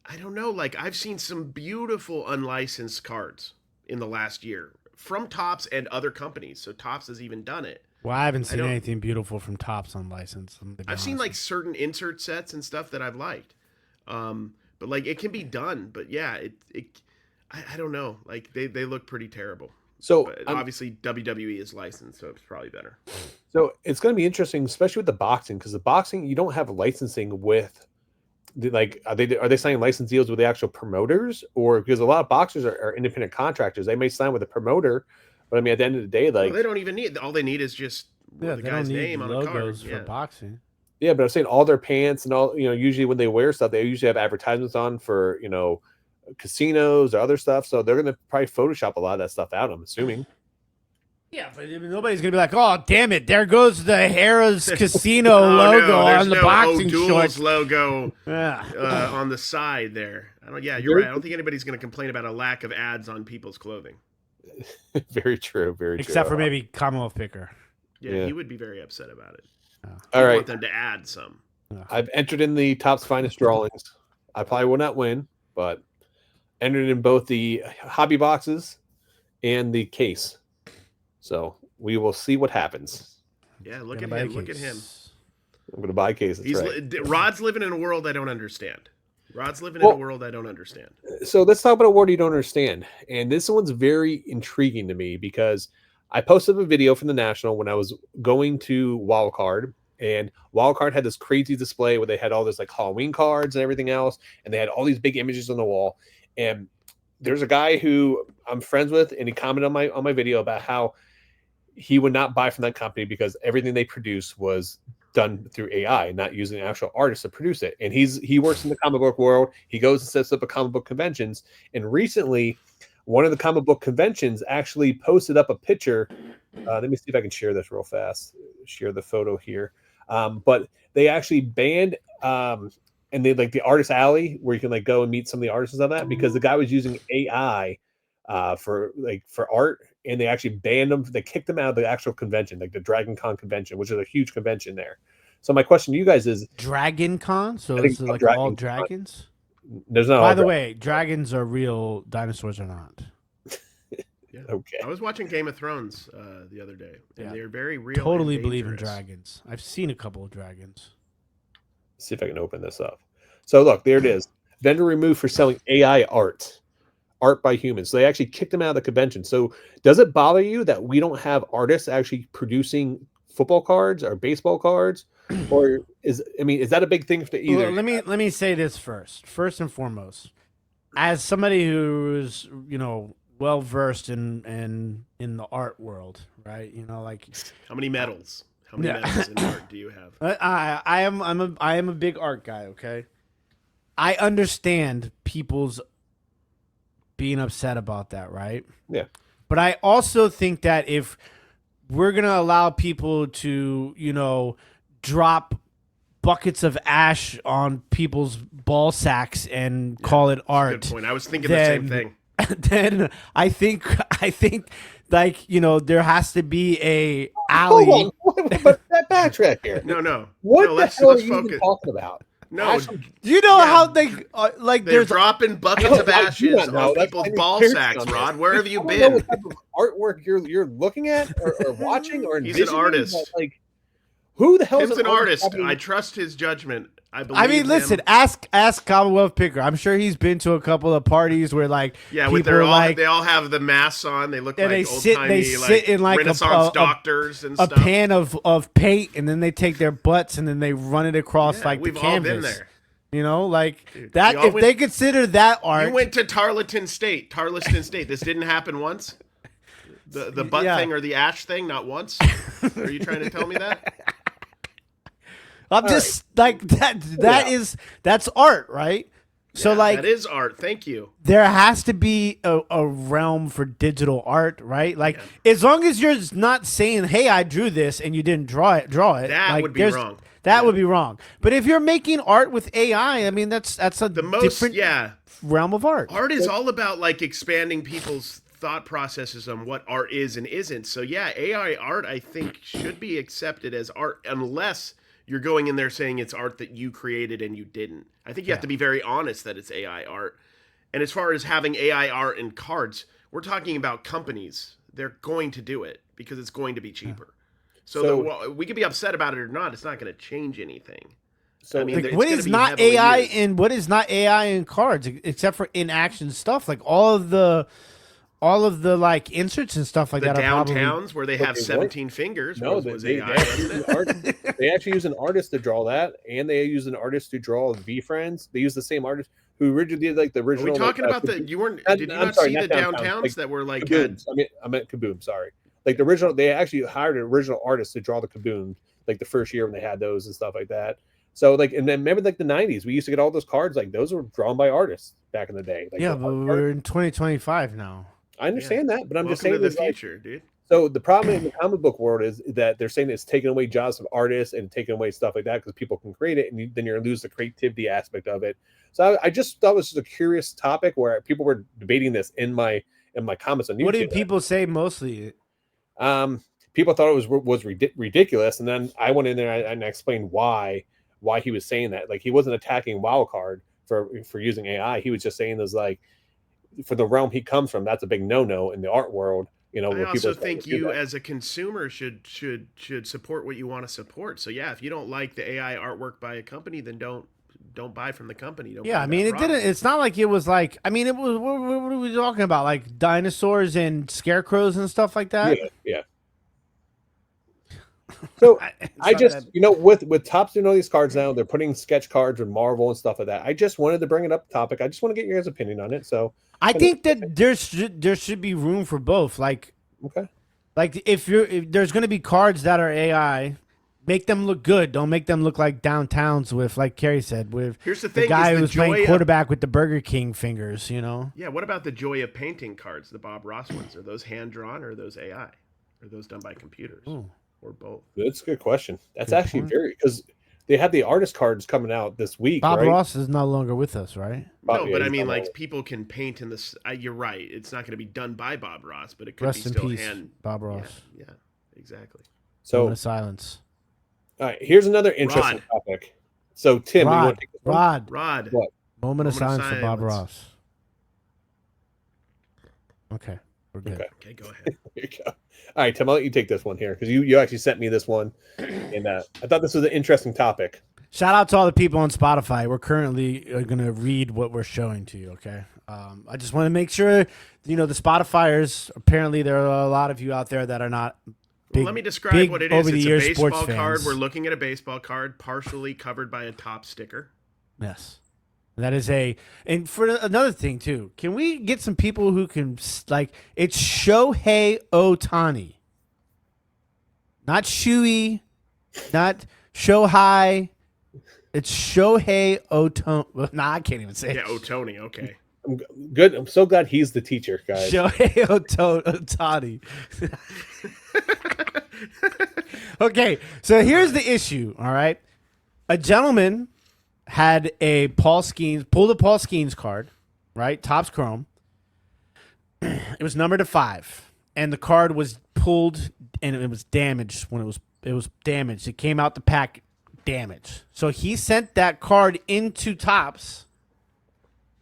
I don't know. Like I've seen some beautiful unlicensed cards in the last year from Topps and other companies. So Topps has even done it. Well, I haven't seen anything beautiful from Topps unlicensed. I've seen like certain insert sets and stuff that I've liked. But like it can be done. But yeah, I don't know. Like they look pretty terrible. So but obviously WWE is licensed, so it's probably better. So it's going to be interesting, especially with the boxing, because the boxing you don't have licensing with. Like, are they signing license deals with the actual promoters, or because a lot of boxers are independent contractors, they may sign with a promoter, but I mean at the end of the day, like they don't even need. All they need is just the guy's name on a card. For boxing. Yeah, but I'm saying all their pants and all, usually when they wear stuff, they usually have advertisements on for, casinos or other stuff. So they're going to probably Photoshop a lot of that stuff out, I'm assuming. Yeah, but nobody's gonna be like, "Oh, damn it! There goes the Harrah's Casino logo on the boxing shorts." Logo on the side there. You're right. I don't think anybody's gonna complain about a lack of ads on people's clothing. Very true. Very true. Except for maybe Commonwealth Picker. Yeah, he would be very upset about it. All right, want them to add some. I've entered in the Topps Finest drawings. I probably will not win, but entered in both the hobby boxes and the case. So we will see what happens. Yeah, look at him. Look at him. I'm going to buy cases. Rod's living in a world I don't understand. In a world I don't understand. So let's talk about a world you don't understand. And this one's very intriguing to me because I posted a video from the National when I was going to Wildcard. And Wildcard had this crazy display where they had all this like Halloween cards and everything else. And they had all these big images on the wall. And there's a guy who I'm friends with, and he commented on my video about how he would not buy from that company because everything they produce was done through AI, not using actual artists to produce it. And he works in the comic book world. He goes and sets up a comic book conventions. And recently, one of the comic book conventions actually posted up a picture. Let me see if I can share this real fast. Share the photo here. But they actually banned and they like the artist alley where you can like go and meet some of the artists of that because the guy was using AI for art, and they actually banned them. They kicked them out of the actual convention, like the Dragon Con convention, which is a huge convention there. So my question to you guys is Dragon Con? So it's like all dragons? There's not. By the way, dragons are real, dinosaurs are not. Yeah. Okay. I was watching Game of Thrones the other day, and they're very real. Totally believe in dragons. I've seen a couple of dragons. Let's see if I can open this up. So look, there it is. Vendor removed for selling AI art by humans. So they actually kicked them out of the convention. So does it bother you that we don't have artists actually producing football cards or baseball cards? Or is that a big thing for either? Well, let me say this first. First and foremost, as somebody who's, well versed in the art world, right? Like how many medals? How many medals in art do you have? I am a big art guy, okay? I understand people's being upset about that, right? Yeah. But I also think that if we're going to allow people to, drop buckets of ash on people's ball sacks and call it art. Good point. I was thinking the same thing. Then I think like, there has to be a alley. Hold on. But that backtrack here. No. What no, the hell are you even talking about? No, how they they're dropping buckets of ashes on people's ball sacks. Rod, where have you been? Know what type of artwork you're looking at or watching or he's an artist. Like, who the hell is an artist? I trust his judgment. Listen. Ask Commonwealth Picker. I'm sure he's been to a couple of parties where with they all have the masks on. They look like they sit in like Renaissance doctors and a stuff. pan of paint, and then they take their butts and then they run it across the canvas. We've all been there. Dude, that if they consider that art. You went to Tarleton State. This didn't happen once. The butt thing or the ash thing, not once. Are you trying to tell me that? I'm just like that. That's art, right? So that is art. Thank you. There has to be a realm for digital art, right? As long as you're not saying, "Hey, I drew this," and you didn't draw it. That would be wrong. That would be wrong. But if you're making art with AI, that's a different realm of art. Art is all about expanding people's thought processes on what art is and isn't. So AI art I think should be accepted as art unless you're going in there saying it's art that you created and you didn't. I think you have to be very honest that it's AI art. And as far as having AI art in cards, we're talking about companies. They're going to do it because it's going to be cheaper. So we could be upset about it or not. It's not going to change anything. So what is not AI in what is not AI in cards except for in action stuff? All of the inserts and stuff like that. The downtowns where they have 17 fingers. No, they actually use an artist to draw that, and they use an artist to draw V-Friends. They use the same artist who originally did the original. Are we talking about the? You weren't? Did you not see the downtowns that were Kabooms? I meant Kaboom. Sorry, the original. They actually hired an original artist to draw the Kaboom, the first year when they had those and stuff like that. So and then remember the 90s, we used to get all those cards those were drawn by artists back in the day. But we're in 2025 now. I understand that, but I'm just saying the future, dude. So the problem in the comic book world is that they're saying it's taking away jobs of artists and taking away stuff like that because people can create it, and then you're lose the creativity aspect of it. So I just thought it was just a curious topic where people were debating this in my comments on YouTube. What did people say mostly? People thought it was ridiculous, and then I went in there and I explained why he was saying that. Like, he wasn't attacking Wildcard for using AI. He was just saying there's like, for the realm he comes from, that's a big no in the art world. You know, I also think you as a consumer should support what you want to support. So yeah, if you don't like the AI artwork by a company, then don't buy from the company. Yeah, I mean, it's not like it was like, I mean, it was, what are we talking about? Like dinosaurs and scarecrows and stuff like that? Yeah. So I just, with Topps doing all these cards now, they're putting sketch cards with Marvel and stuff like that. I just wanted to bring it up topic. I just want to get your guys' opinion on it. So I think that there should be room for both. Like, okay, like if there's going to be cards that are AI, make them look good. Don't make them look like downtowns with, like Cary said, with here's the thing, guy who's playing quarterback with the Burger King fingers. Yeah. What about the joy of painting cards? The Bob Ross ones, are those hand drawn or are those AI? Are those done by computers? Ooh. Or both? That's a good question. That's good actually point. Because they have the artist cards coming out this week. Bob right? Ross is no longer with us, right? No, but I mean, like, people can paint in this. You're right. It's not going to be done by Bob Ross, but it could Rest be in still peace, hand. Bob Ross. Yeah, exactly. So silence. All right, here's another interesting topic. So Tim, you want to take this one? Rod. What? Moment of silence for Bob Ross. Okay. We're good. Okay, go ahead. Here you go. All right, Tim, I'll let you take this one here because you actually sent me this one, and I thought this was an interesting topic. Shout out to all the people on Spotify. We're currently going to read what we're showing to you, okay? I just want to make sure, the Spotifyers, apparently there are a lot of you out there that are not big, let me describe what it is. It's a baseball card. Fans. We're looking at a baseball card, partially covered by a top sticker. Yes. That is and for another thing too, can we get some people who can, like, it's Shohei Ohtani. Not Shui, not Shohei. It's Shohei Ohtani. Nah, I can't even say it. Yeah, Ohtani, okay. I'm good. I'm so glad he's the teacher, guys. Shohei Ohtani. Okay, so here's the issue, all right? A gentleman had pulled a Paul Skeens card, right? Topps Chrome. It was numbered to 5, and the card was pulled, and it was damaged when it was damaged. It came out the pack damaged. So he sent that card into Topps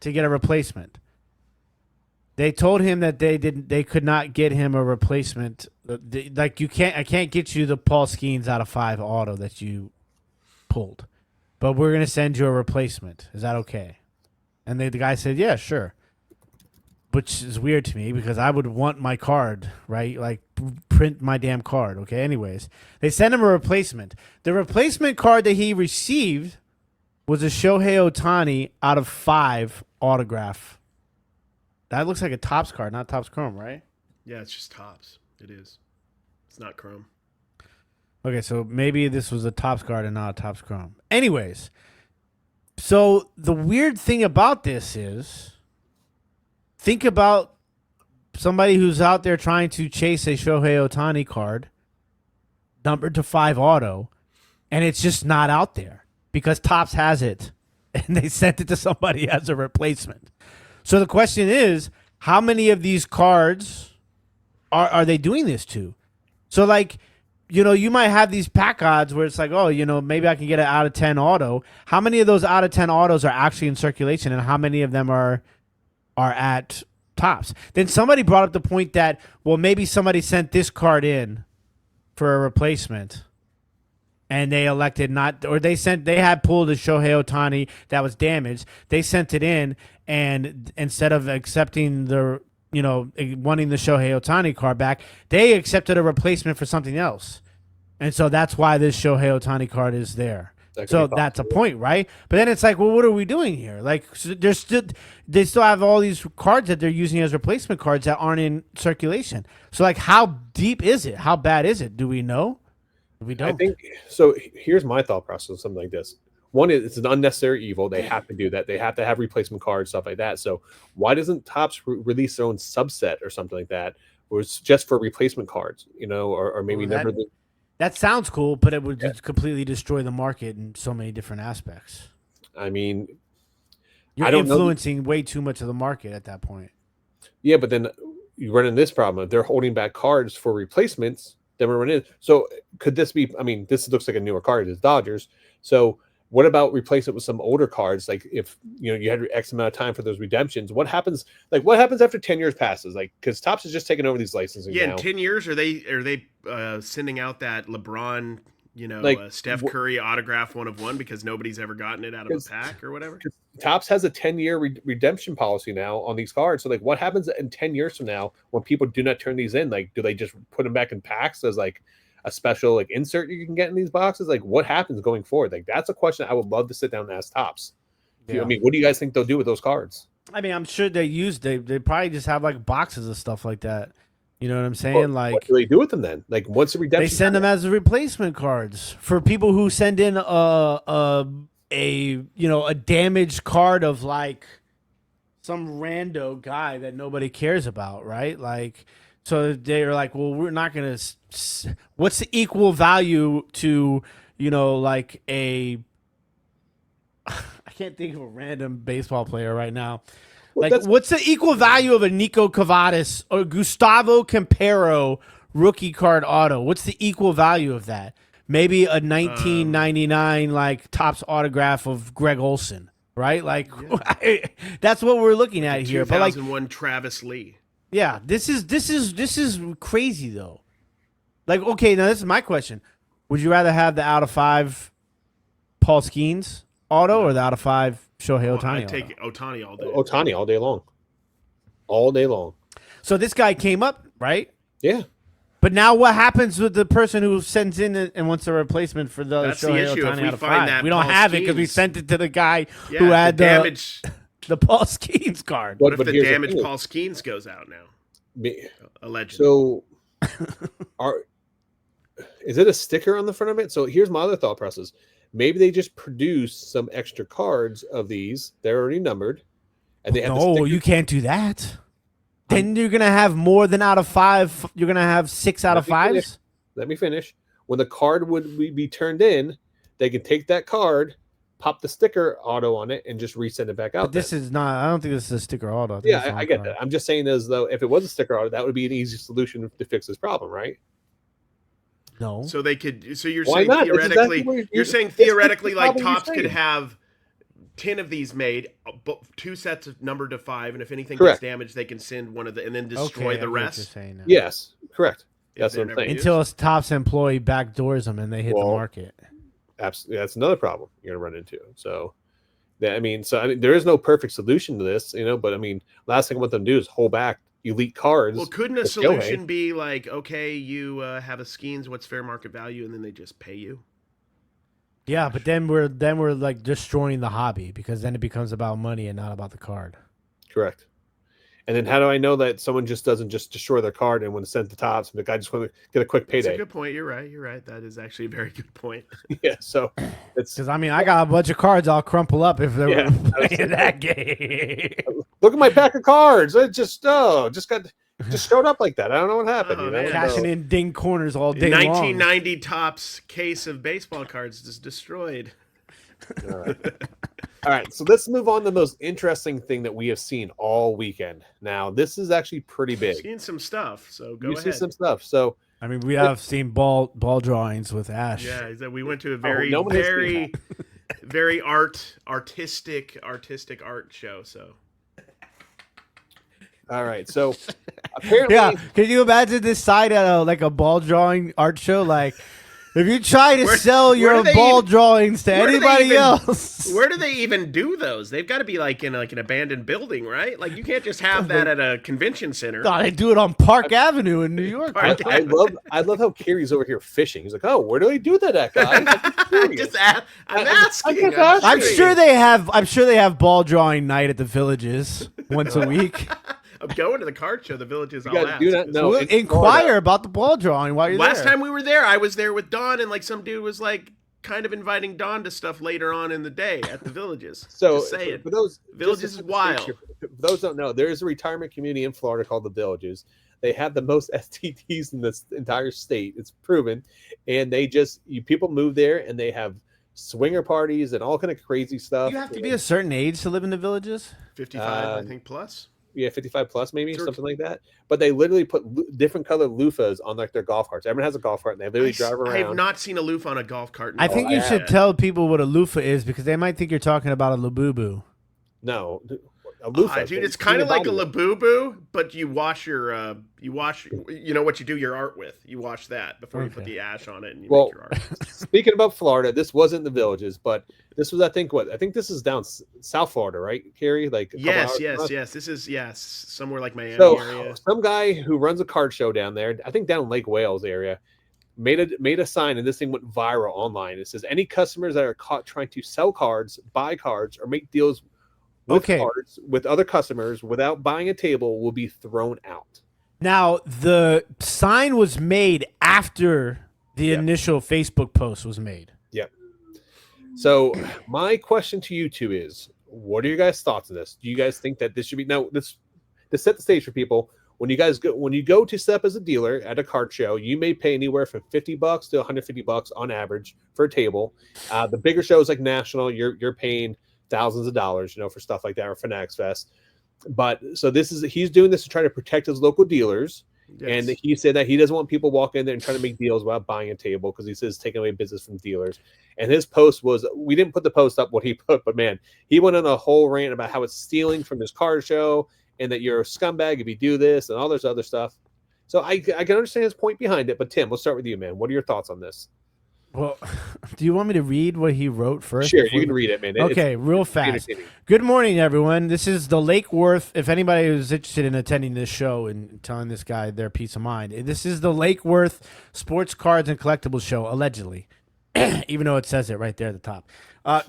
to get a replacement. They told him that they could not get him a replacement. Like, I can't get you the Paul Skeens out of 5 auto that you pulled. But we're going to send you a replacement. Is that okay? And the guy said, yeah, sure. Which is weird to me because I would want my card, right? Like, print my damn card, okay? Anyways, they sent him a replacement. The replacement card that he received was a Shohei Ohtani out of 5 autograph. That looks like a Topps card, not Topps Chrome, right? Yeah, it's just Topps. It is. It's not Chrome. Okay, so maybe this was a Topps card and not a Topps Chrome. Anyways, so the weird thing about this is, think about somebody who's out there trying to chase a Shohei Ohtani card, numbered to 5 auto, and it's just not out there because Topps has it, and they sent it to somebody as a replacement. So the question is, how many of these cards are they doing this to? So, like, you might have these pack odds where it's like, oh, maybe I can get an out of 10 auto. How many of those out of 10 autos are actually in circulation, and how many of them are at Topps? Then somebody brought up the point that, well, maybe somebody sent this card in for a replacement, and they elected not, or they had pulled a Shohei Ohtani that was damaged. They sent it in, and instead of accepting wanting the Shohei Ohtani card back, they accepted a replacement for something else. And so that's why this Shohei Ohtani card is there. So that's a point, right? But then it's like, well, what are we doing here? Like, so they still have all these cards that they're using as replacement cards that aren't in circulation. So, like, how deep is it? How bad is it? Do we know? We don't. I think so. Here's my thought process on something like this. One is it's an unnecessary evil. They have to do that. They have to have replacement cards, stuff like that. So why doesn't Topps release their own subset or something like that, was just for replacement cards, or maybe Well, never. That sounds cool, but it would just completely destroy the market in so many different aspects. I mean, you're influencing way too much of the market at that point. Yeah, but then you run into this problem. If they're holding back cards for replacements, then we're running. So could this be? I mean, this looks like a newer card. It's Dodgers. So what about replace it with some older cards? Like if you had X amount of time for those redemptions, what happens? Like what happens after 10 years passes? Like because Topps is just taking over these licensing. Yeah, now. in 10 years, are they sending out that LeBron, Steph Curry autograph 1/1 because nobody's ever gotten it out of a pack or whatever? Topps has a 10-year redemption policy now on these cards. So like what happens in 10 years from now when people do not turn these in? Like do they just put them back in packs as like a special like insert you can get in these boxes? Like what happens going forward? Like that's a question I would love to sit down and ask Topps. Yeah. I mean, what do you guys think they'll do with those cards? I mean, I'm sure they probably just have like boxes of stuff like that. You know what I'm saying? What do they do with them then? Like once the redemption, they send them as replacement cards for people who send in a damaged card of like some rando guy that nobody cares about, right? Like, so they're like, well, we're not gonna. What's the equal value to like a? I can't think of a random baseball player right now. Well, like, what's the equal value of a Nico Cavadas or Gustavo Campero rookie card auto? What's the equal value of that? Maybe a 1999 like Topps autograph of Greg Olson, right? Like that's what we're looking at here. 2001 Travis Lee. Yeah, this is crazy though. Like, okay, now this is my question: would you rather have the out of 5 Paul Skeens auto or the out of 5 Shohei Ohtani? I'd take Ohtani all day. Ohtani all day long. All day long. So this guy came up, right? Yeah. But now what happens with the person who sends in and wants a replacement for the Shohei Ohtani out of 5? We don't have it because we sent it to the guy who had the Paul Skeens card. What if the damaged Paul Skeens goes out now? Allegedly. So is it a sticker on the front of it? So here's my other thought process. Maybe they just produce some extra cards of these. They're already numbered. And they have you can't do that. Then you're going to have more than out of 5. You're going to have 6 out of 5s. Let me finish. When the card would be turned in, they can take that card, pop the sticker auto on it, and just resend it back out. But this is not. I don't think this is a sticker auto. I get that. I'm just saying as though if it was a sticker auto, that would be an easy solution to fix this problem, right? No. So they could. So you're saying theoretically, like Topps could have 10 of these made, 2 sets of numbered to 5, and if anything gets damaged, they can send one of the and then destroy the rest. Yes, correct. That's what I'm saying. Until a Topps employee backdoors them and they hit the market. Absolutely, that's another problem you're gonna run into. So, there is no perfect solution to this, But I mean, last thing I want them to do is hold back elite cards. Well, couldn't a solution be like, okay, you have a Skeens, what's fair market value, and then they just pay you? Yeah, but then we're like destroying the hobby because then it becomes about money and not about the card. Correct. And then how do I know that someone just doesn't just destroy their card and when it's sent to Topps, the guy just want to get a quick payday? That's a good point. You're right. That is actually a very good point. Yeah. So it's because I got a bunch of cards I'll crumple up if they're playing that game. Look at my pack of cards. I just showed up like that. I don't know what happened. Cashing in ding corners all day 1990 Topps case of baseball cards just destroyed. All right, so let's move on to the most interesting thing that we have seen all weekend. Now, this is actually pretty big. Seen some stuff, so go ahead. You see some stuff, so I mean, we have seen ball drawings with Ash. Yeah, we went to a very artistic art show. So, all right, so apparently, can you imagine this side at a ball drawing art show like? If you try to sell your ball drawings to anybody else, where do they even do those? They've got to be like in an abandoned building, right? Like you can't just have that at a convention center. No, they do it on Park Avenue in New York. I love how Cary's over here fishing. He's like, oh, where do they do that at, guys? I'm asking. I'm sure they have ball drawing night at the Villages once a week. I'm going to the card show. The Villages. I'll ask. Inquire about the ball drawing while you're there. Last time we were there, I was there with Don, and like some dude was like kind of inviting Don to stuff later on in the day at the Villages. So just saying, for those Villages is wild. For those don't know, there is a retirement community in Florida called the Villages They have the most STDs in this entire state. It's proven. And people move there and they have swinger parties and all kind of crazy stuff. You have to be a certain age to live in the villages? 55, I think, plus. Yeah, 55 plus maybe, something like that. But they literally put different colored loofahs on like their golf carts. Everyone has a golf cart and they literally drive around. I have not seen a loofah on a golf cart. I think you should tell people what a loofah is because they might think you're talking about a labubu. No, a loofah. Dude, it's kind of like a labubu, but you wash your what you do your art with. You wash that before you put the ash on it and you make your art. Speaking about Florida, this wasn't the villages, but this was I think this is down South Florida, right, Cary? Like yes. This is somewhere like Miami area. Some guy who runs a card show down there, I think down Lake Wales area, made a sign and this thing went viral online. It says any customers that are caught trying to sell cards, buy cards, or make deals with cards with other customers without buying a table will be thrown out. Now, the sign was made after the initial Facebook post was made. Yep. So my question to you two is, what are your guys' thoughts on this? Do you guys think that this should be to set the stage for people? When you go to set up as a dealer at a card show, you may pay anywhere from $50 to $150 on average for a table. The bigger shows like National, you're paying thousands of dollars, for stuff like that, or Fanatics Fest. But so he's doing this to try to protect his local dealers. Yes. And he said that he doesn't want people walking in there and trying to make deals without buying a table because he says it's taking away business from dealers. And his post we didn't put the post up what he put, but man, he went on a whole rant about how it's stealing from his card show and that you're a scumbag if you do this and all this other stuff. So I can understand his point behind it. But Tim, let's start with you, man. What are your thoughts on this? Well, do you want me to read what he wrote first? Sure, you can read it, man. Okay, real fast. Good morning, everyone. This is the Lake Worth. If anybody is interested in attending this show and telling this guy their peace of mind, this is the Lake Worth Sports Cards and Collectibles Show, allegedly, even though it says it right there at the top.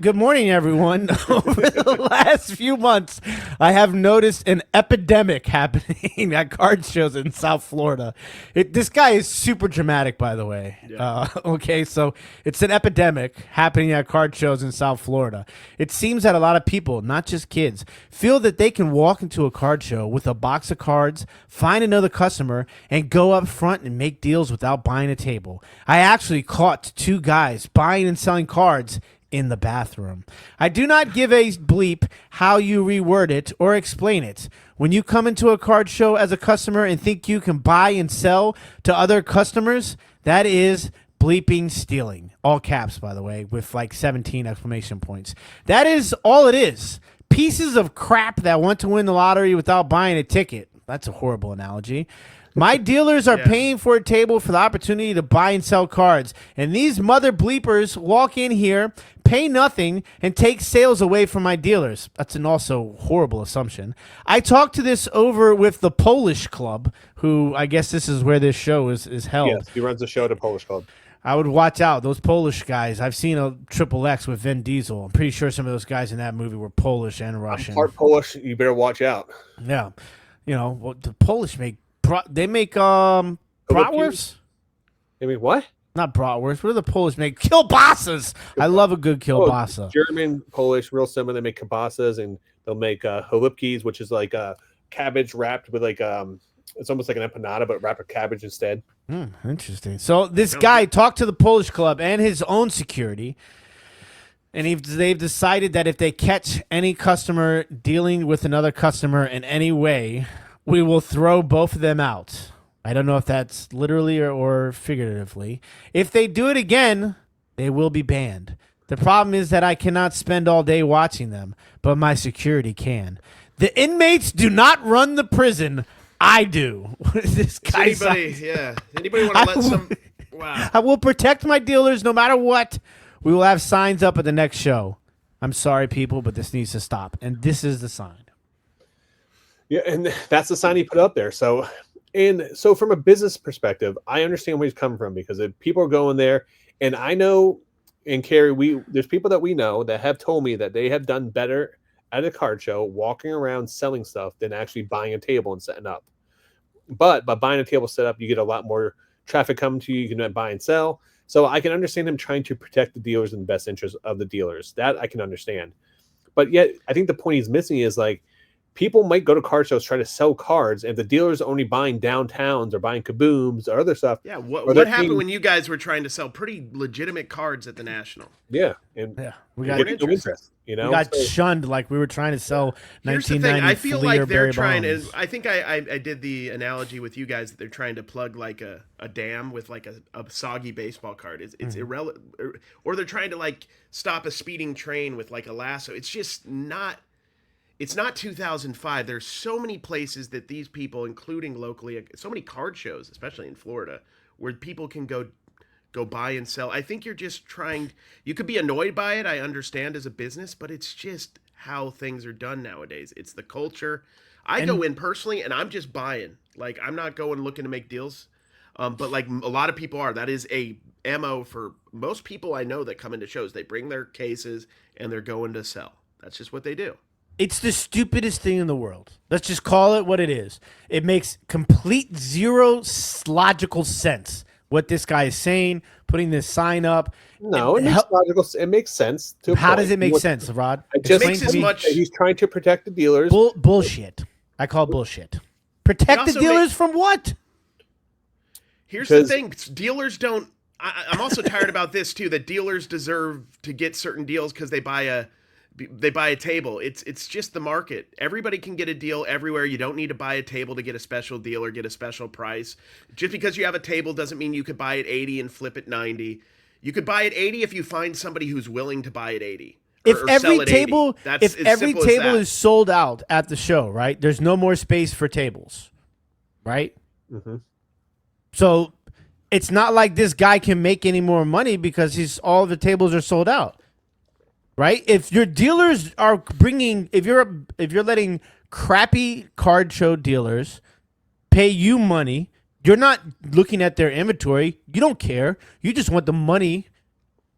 Good morning, everyone. Over the last few months, I have noticed an epidemic happening at card shows in South Florida. This guy is super dramatic, by the way. Yeah. Okay, so it's an epidemic happening at card shows in South Florida. It seems that a lot of people, not just kids, feel that they can walk into a card show with a box of cards, find another customer, and go up front and make deals without buying a table. I actually caught two guys buying and selling cards in the bathroom. I do not give a bleep how you reword it or explain it. When you come into a card show as a customer and think you can buy and sell to other customers, that is bleeping stealing. All caps, by the way, with like 17 exclamation points. That is all it is. Pieces of crap that want to win the lottery without buying a ticket. That's a horrible analogy. My dealers are paying for a table for the opportunity to buy and sell cards. And these mother bleepers walk in here, pay nothing, and take sales away from my dealers. That's an also horrible assumption. I talked to this over with the Polish Club, who I guess this is where this show is held. Yes, he runs the show at the Polish Club. I would watch out. Those Polish guys. I've seen a XXX with Vin Diesel. I'm pretty sure some of those guys in that movie were Polish and Russian. I'm part Polish. You better watch out. Yeah. The Polish make bratwurst? I mean, what? Not bratwurst. What do the Polish make? Kielbasas. I love a good kielbasa. German, Polish, real similar. They make kielbasas and they'll make chalupkis, which is like cabbage wrapped with like it's almost like an empanada, but wrapped with cabbage instead. Interesting. So this guy talked to the Polish Club and his own security, and they've decided that if they catch any customer dealing with another customer in any way, we will throw both of them out. I don't know if that's literally or figuratively. If they do it again, they will be banned. The problem is that I cannot spend all day watching them, but my security can. The inmates do not run the prison. I do. This guy. Anybody want to let some? Wow. I will protect my dealers no matter what. We will have signs up at the next show. I'm sorry, people, but this needs to stop. And this is the sign. Yeah, and that's the sign he put up there. So from a business perspective, I understand where he's coming from because if people are going there, and I know, and Cary, there's people that we know that have told me that they have done better at a card show walking around selling stuff than actually buying a table and setting up. But by buying a table set up, you get a lot more traffic coming to you. You can buy and sell. So I can understand him trying to protect the dealers in the best interest of the dealers. That I can understand. But yet, I think the point he's missing is like, people might go to card shows, try to sell cards, and the dealer's only buying downtowns or buying kabooms or other stuff. Yeah, what happened when you guys were trying to sell pretty legitimate cards at the National? Yeah, and we got interest. You know, we got shunned like we were trying to sell 1990. I feel like they're trying to. I think I did the analogy with you guys that they're trying to plug like a dam with like a soggy baseball card. It's irrelevant, or they're trying to like stop a speeding train with like a lasso. It's just not. It's not 2005. There's so many places that these people, including locally, so many card shows, especially in Florida, where people can go buy and sell. I think you're just trying. You could be annoyed by it. I understand as a business, but it's just how things are done nowadays. It's the culture. I go in personally, and I'm just buying. Like I'm not going looking to make deals, but like a lot of people are. That is a MO for most people I know that come into shows. They bring their cases and they're going to sell. That's just what they do. It's the stupidest thing in the world. Let's just call it what it is. It makes complete zero logical sense what this guy is saying, putting this sign up. No, it makes logical. It makes sense. How does it make sense, Rod? It makes as much. He's trying to protect the dealers. Bullshit. I call bullshit. Protect the dealers from what? Here's the thing. Dealers don't. I'm also tired about this too. That dealers deserve to get certain deals because they buy a table. It's just the market. Everybody can get a deal everywhere. You don't need to buy a table to get a special deal or get a special price. Just because you have a table doesn't mean you could buy it 80 and flip it 90. You could buy it 80 if you find somebody who's willing to buy it 80. If every table is sold out at the show, right? There's no more space for tables, right? Mm-hmm. So it's not like this guy can make any more money because all the tables are sold out. Right? If your dealers are bringing, if you're letting crappy card show dealers pay you money, you're not looking at their inventory. You don't care. You just want the money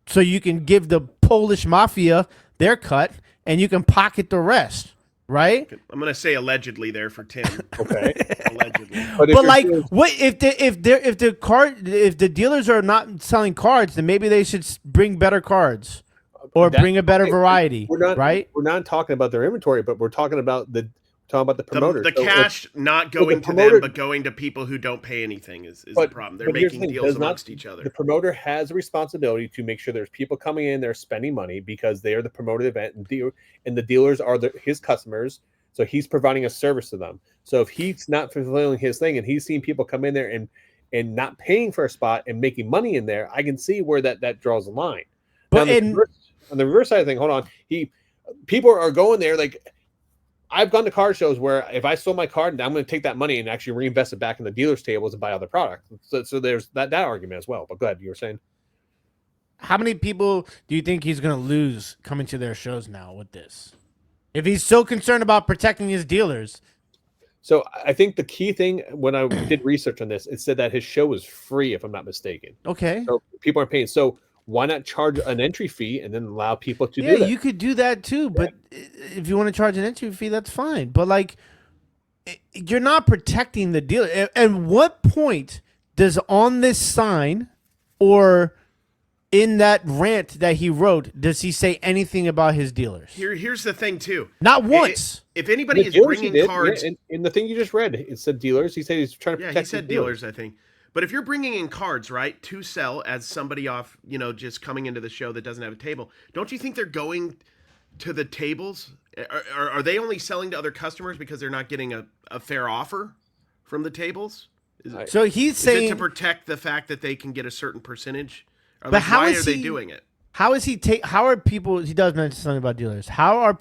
so you can give the Polish mafia their cut and you can pocket the rest. Right? I'm gonna say allegedly there for Tim. Okay. Allegedly. But like, what if the dealers are not selling cards? Then maybe they should bring better cards. Or bring a better variety, right? We're not talking about their inventory, but we're talking about the promoter. The cash not going to them, but going to people who don't pay anything is the problem. They're making deals amongst each other. The promoter has a responsibility to make sure there's people coming in, they're spending money because they are the promoted event, and the dealers are his customers. So he's providing a service to them. So if he's not fulfilling his thing and he's seeing people come in there and not paying for a spot and making money in there, I can see where that draws the line. But on the reverse side of the thing, hold on. People are going there. Like I've gone to card shows where if I sold my card, I'm going to take that money and actually reinvest it back in the dealer's tables and buy other products. So there's that argument as well. But go ahead, you were saying. How many people do you think he's going to lose coming to their shows now with this? If he's so concerned about protecting his dealers. So I think the key thing when I did research on this, it said that his show is free, if I'm not mistaken. Okay. So people aren't paying. So why not charge an entry fee and then allow people to do that? Yeah, you could do that too. But if you want to charge an entry fee, that's fine. But like, you're not protecting the dealer. At what point does on this sign or in that rant that he wrote, does he say anything about his dealers? Here's the thing too. Not once. If anybody is bringing cards, in the thing you just read, it said dealers. He said he's trying to protect. Yeah, he said dealers. I think. But if you're bringing in cards, right, to sell as somebody off, just coming into the show that doesn't have a table, don't you think they're going to the tables? Are they only selling to other customers because they're not getting a fair offer from the tables? So he's saying to protect the fact that they can get a certain percentage. But why are they doing it? How is he how are people? He does mention something about dealers. How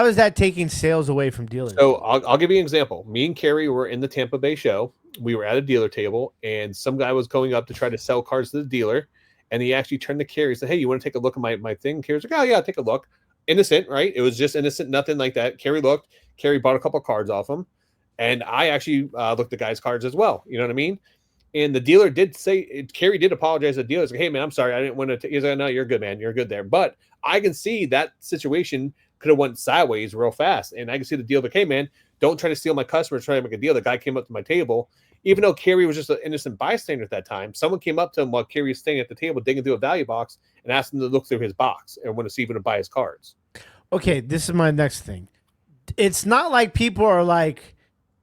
is that taking sales away from dealers? So I'll give you an example. Me and Cary were in the Tampa Bay show. We were at a dealer table, and some guy was going up to try to sell cards to the dealer, and he actually turned to Cary and said, "Hey, you want to take a look at my thing?" Cary's like, "Oh yeah, take a look." Innocent, right? It was just innocent, nothing like that. Cary looked. Cary bought a couple cards off him, and I actually looked at the guy's cards as well. You know what I mean? And the dealer did say, Cary did apologize to the dealer. He's like, "Hey man, I'm sorry, I didn't want to." He's like, "No, you're good, man. You're good there." But I can see that situation could have went sideways real fast, and I can see the deal like, "Hey man, don't try to steal my customers. Try to make a deal." The guy came up to my table. Even though Cary was just an innocent bystander at that time, someone came up to him while Cary was staying at the table, digging through a value box, and asked him to look through his box and want to see if he would buy his cards. Okay, this is my next thing. it's not like people are like,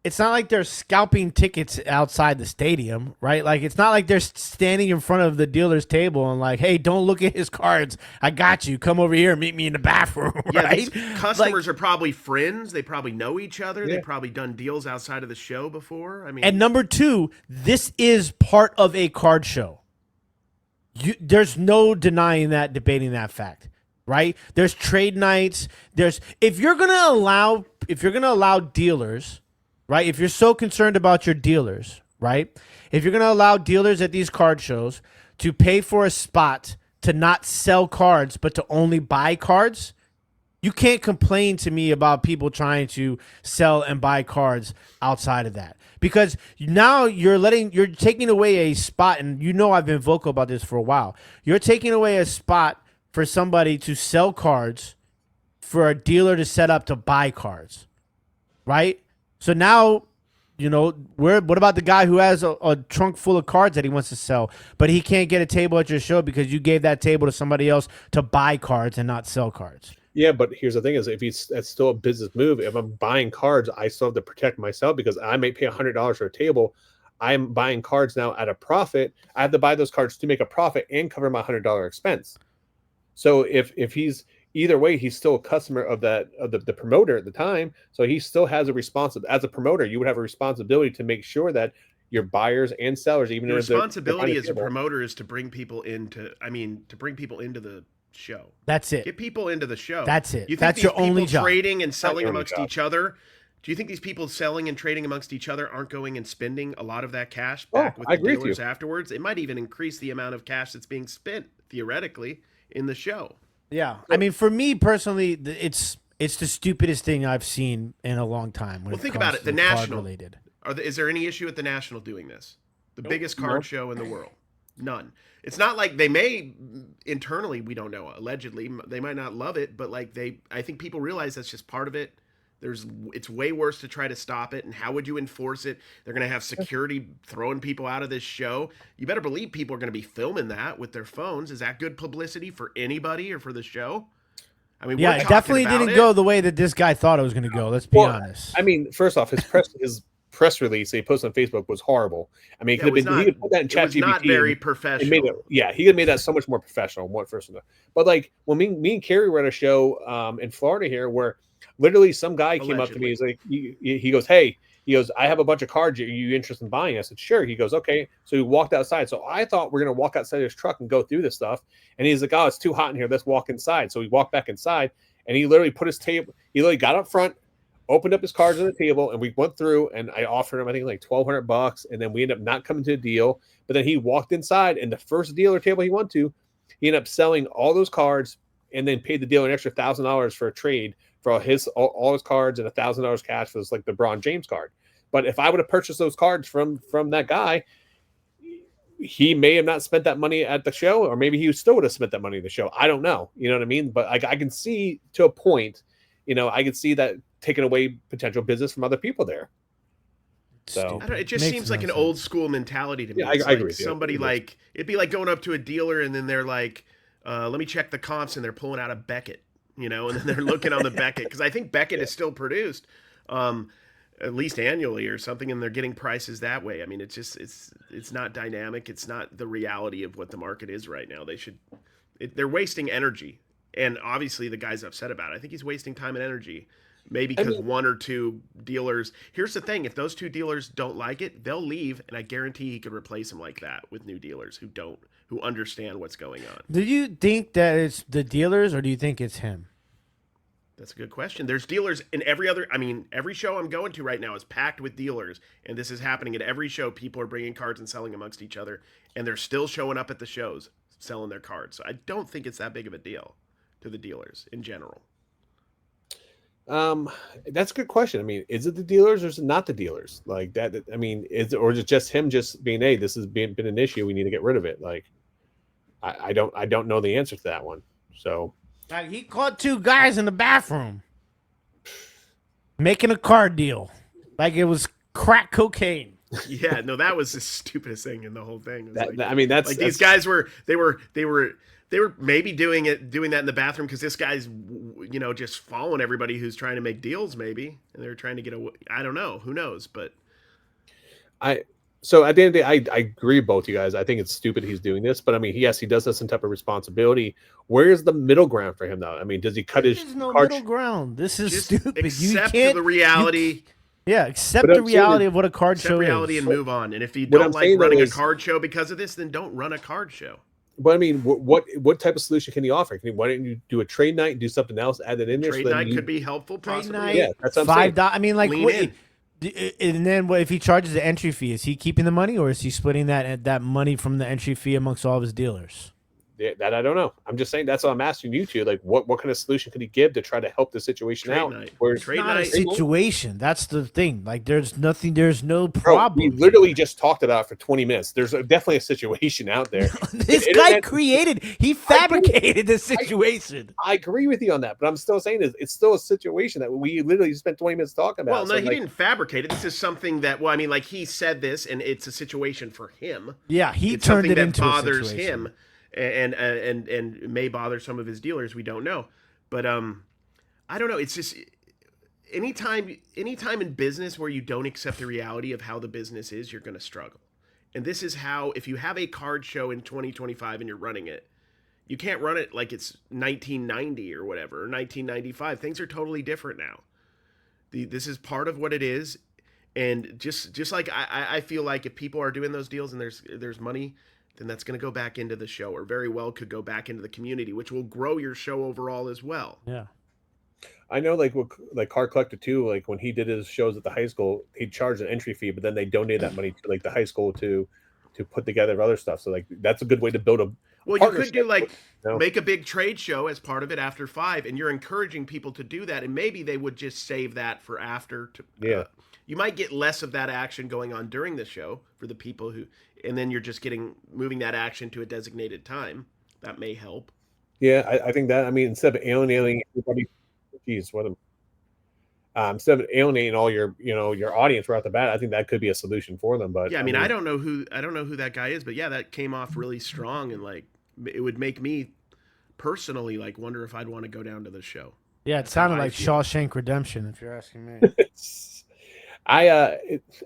it's not like they're scalping tickets outside the stadium, right? Like, it's not like they're standing in front of the dealer's table and like, hey, don't look at his cards. I got you. Come over here and meet me in the bathroom, Yeah, right? these customers are probably friends. They probably know each other. Yeah. They've probably done deals outside of the show before. I mean, And number two, this is part of a card show. There's no denying that, debating that fact, right? There's trade nights. If you're gonna allow dealers, right? If you're so concerned about your dealers, right? If you're gonna allow dealers at these card shows to pay for a spot to not sell cards but to only buy cards, you can't complain to me about people trying to sell and buy cards outside of that. Because now you're taking away a spot, and I've been vocal about this for a while. You're taking away a spot for somebody to sell cards for a dealer to set up to buy cards, right? So now, what about the guy who has a trunk full of cards that he wants to sell, but he can't get a table at your show because you gave that table to somebody else to buy cards and not sell cards? Yeah, but here's the thing: is that's still a business move. If I'm buying cards, I still have to protect myself because I may pay $100 for a table. I'm buying cards now at a profit. I have to buy those cards to make a profit and cover my $100 expense. So if he's either way, he's still a customer of the promoter at the time. So he still has a responsibility as a promoter. You would have a responsibility to make sure that your buyers and sellers, even your if responsibility as a promoter, is to bring people into the show. That's it. Get people into the show. That's it. You think That's these your only people job. trading and selling amongst each other? Do you think these people selling and trading amongst each other aren't going and spending a lot of that cash back with the dealers afterwards? It might even increase the amount of cash that's being spent theoretically in the show. Yeah, I mean, for me personally, it's the stupidest thing I've seen in a long time. Well, think about it. The National. Is there any issue with the National doing this? The biggest card show in the world. None. It's not like they may internally, we don't know, allegedly, they might not love it, but I think people realize that's just part of it. It's way worse to try to stop it. And how would you enforce it? They're going to have security throwing people out of this show. You better believe people are going to be filming that with their phones. Is that good publicity for anybody or for the show? I mean, yeah, it definitely didn't go the way that this guy thought it was going to go. Let's be honest. I mean, first off, his press release that he posted on Facebook was horrible. I mean, he could put that in ChatGPT. It was not very professional. He could have made that so much more professional. But like when me and Cary were at a show in Florida here, where literally some guy came up to me. He's like, he goes, "Hey," he goes, "I have a bunch of cards. Are you interested in buying?" I said, "Sure." He goes, "Okay." So he walked outside. So I thought we're gonna walk outside his truck and go through this stuff. And he's like, "Oh, it's too hot in here. Let's walk inside." So we walked back inside, and he literally put his table. He literally got up front, opened up his cards on the table, and we went through. And I offered him, I think, like $1,200, and then we ended up not coming to a deal. But then he walked inside, and the first dealer table he went to, he ended up selling all those cards, and then paid the dealer an extra $1,000 for a trade for all his cards and $1,000 cash for this, like the LeBron James card. But if I would have purchased those cards from that guy, he may have not spent that money at the show, or maybe he still would have spent that money at the show. I don't know. You know what I mean? But I can see to a point, I can see that taking away potential business from other people there. So it just seems like an old school mentality to me. Yeah, I agree with you. Somebody it'd be like going up to a dealer and then they're like, let me check the comps, and they're pulling out a Beckett, and then they're looking on the Beckett, because I think Beckett is still produced at least annually or something, and they're getting prices that way. I mean, it's not dynamic. It's not the reality of what the market is right now. They're wasting energy, and obviously the guy's upset about it. I think he's wasting time and energy. Maybe because one or two dealers. Here's the thing: if those two dealers don't like it, they'll leave, and I guarantee he could replace them like that with new dealers who understand what's going on. Do you think that it's the dealers, or do you think it's him? That's a good question. There's dealers in every show I'm going to right now is packed with dealers, and this is happening at every show. People are bringing cards and selling amongst each other, and they're still showing up at the shows selling their cards. So I don't think it's that big of a deal to the dealers in general. That's a good question. I mean, is it the dealers or is it not the dealers? Like that. I mean, is it just him just being, hey, this has been an issue, we need to get rid of it? Like, I don't know the answer to that one. So he caught two guys in the bathroom making a card deal like it was crack cocaine. Yeah, no, that was the stupidest thing in the whole thing. That's like these guys were maybe doing that in the bathroom because this guy's just following everybody who's trying to make deals maybe, and they're trying to get away. I don't know, who knows, but so at the end of the day, I agree with both you guys. I think it's stupid he's doing this, but I mean, yes, he does have some type of responsibility. Where's the middle ground for him though? I mean, does he cut his? There's no middle ground. This is just stupid. Accept the reality. Accept the reality of what a card show reality is. and move on. And if you don't like running a card show because of this, then don't run a card show. But I mean, what type of solution can he offer? Why don't you do a trade night and do something else, add it in there? Trade night could be helpful, possibly. Yeah, that's what I'm saying. I mean, like, and then if he charges the entry fee, is he keeping the money or is he splitting that money from the entry fee amongst all of his dealers? Yeah, that I don't know. I'm just saying that's what I'm asking you two. Like, what kind of solution could he give to try to help the situation out? It's not a situation. That's the thing. Like, there's nothing. There's no problem. We literally just talked about it for 20 minutes. There's definitely a situation out there. This guy he fabricated the situation. I agree with you on that, but I'm still saying it's still a situation that we literally spent 20 minutes talking about. Well, no, he didn't fabricate it. This is something that, like he said this, and it's a situation for him. Yeah, he turned it into bothers him. And may bother some of his dealers. We don't know, but I don't know. It's just anytime in business where you don't accept the reality of how the business is, you're going to struggle. And this is how, if you have a card show in 2025 and you're running it, you can't run it like it's 1990 or whatever, or 1995. Things are totally different now. This is part of what it is, and just like I feel like if people are doing those deals and there's money, then that's going to go back into the show, or very well could go back into the community, which will grow your show overall as well. Yeah. I know, like Card Collector too, like when he did his shows at the high school, he charged an entry fee, but then they donated that money to like the high school to put together other stuff. So like that's a good way to build a Well, you could do make a big trade show as part of it after 5, and you're encouraging people to do that, and maybe they would just save that for after. You might get less of that action going on during the show for the people who, and then you're just moving that action to a designated time. That may help. Yeah, I think that. I mean, instead of alienating everybody, instead of alienating all your audience right off the bat, I think that could be a solution for them. But yeah, I mean, I don't know who that guy is, but yeah, that came off really strong, and like it would make me personally like wonder if I'd want to go down to the show. Yeah, it sounded like Shawshank Redemption, if you're asking me. I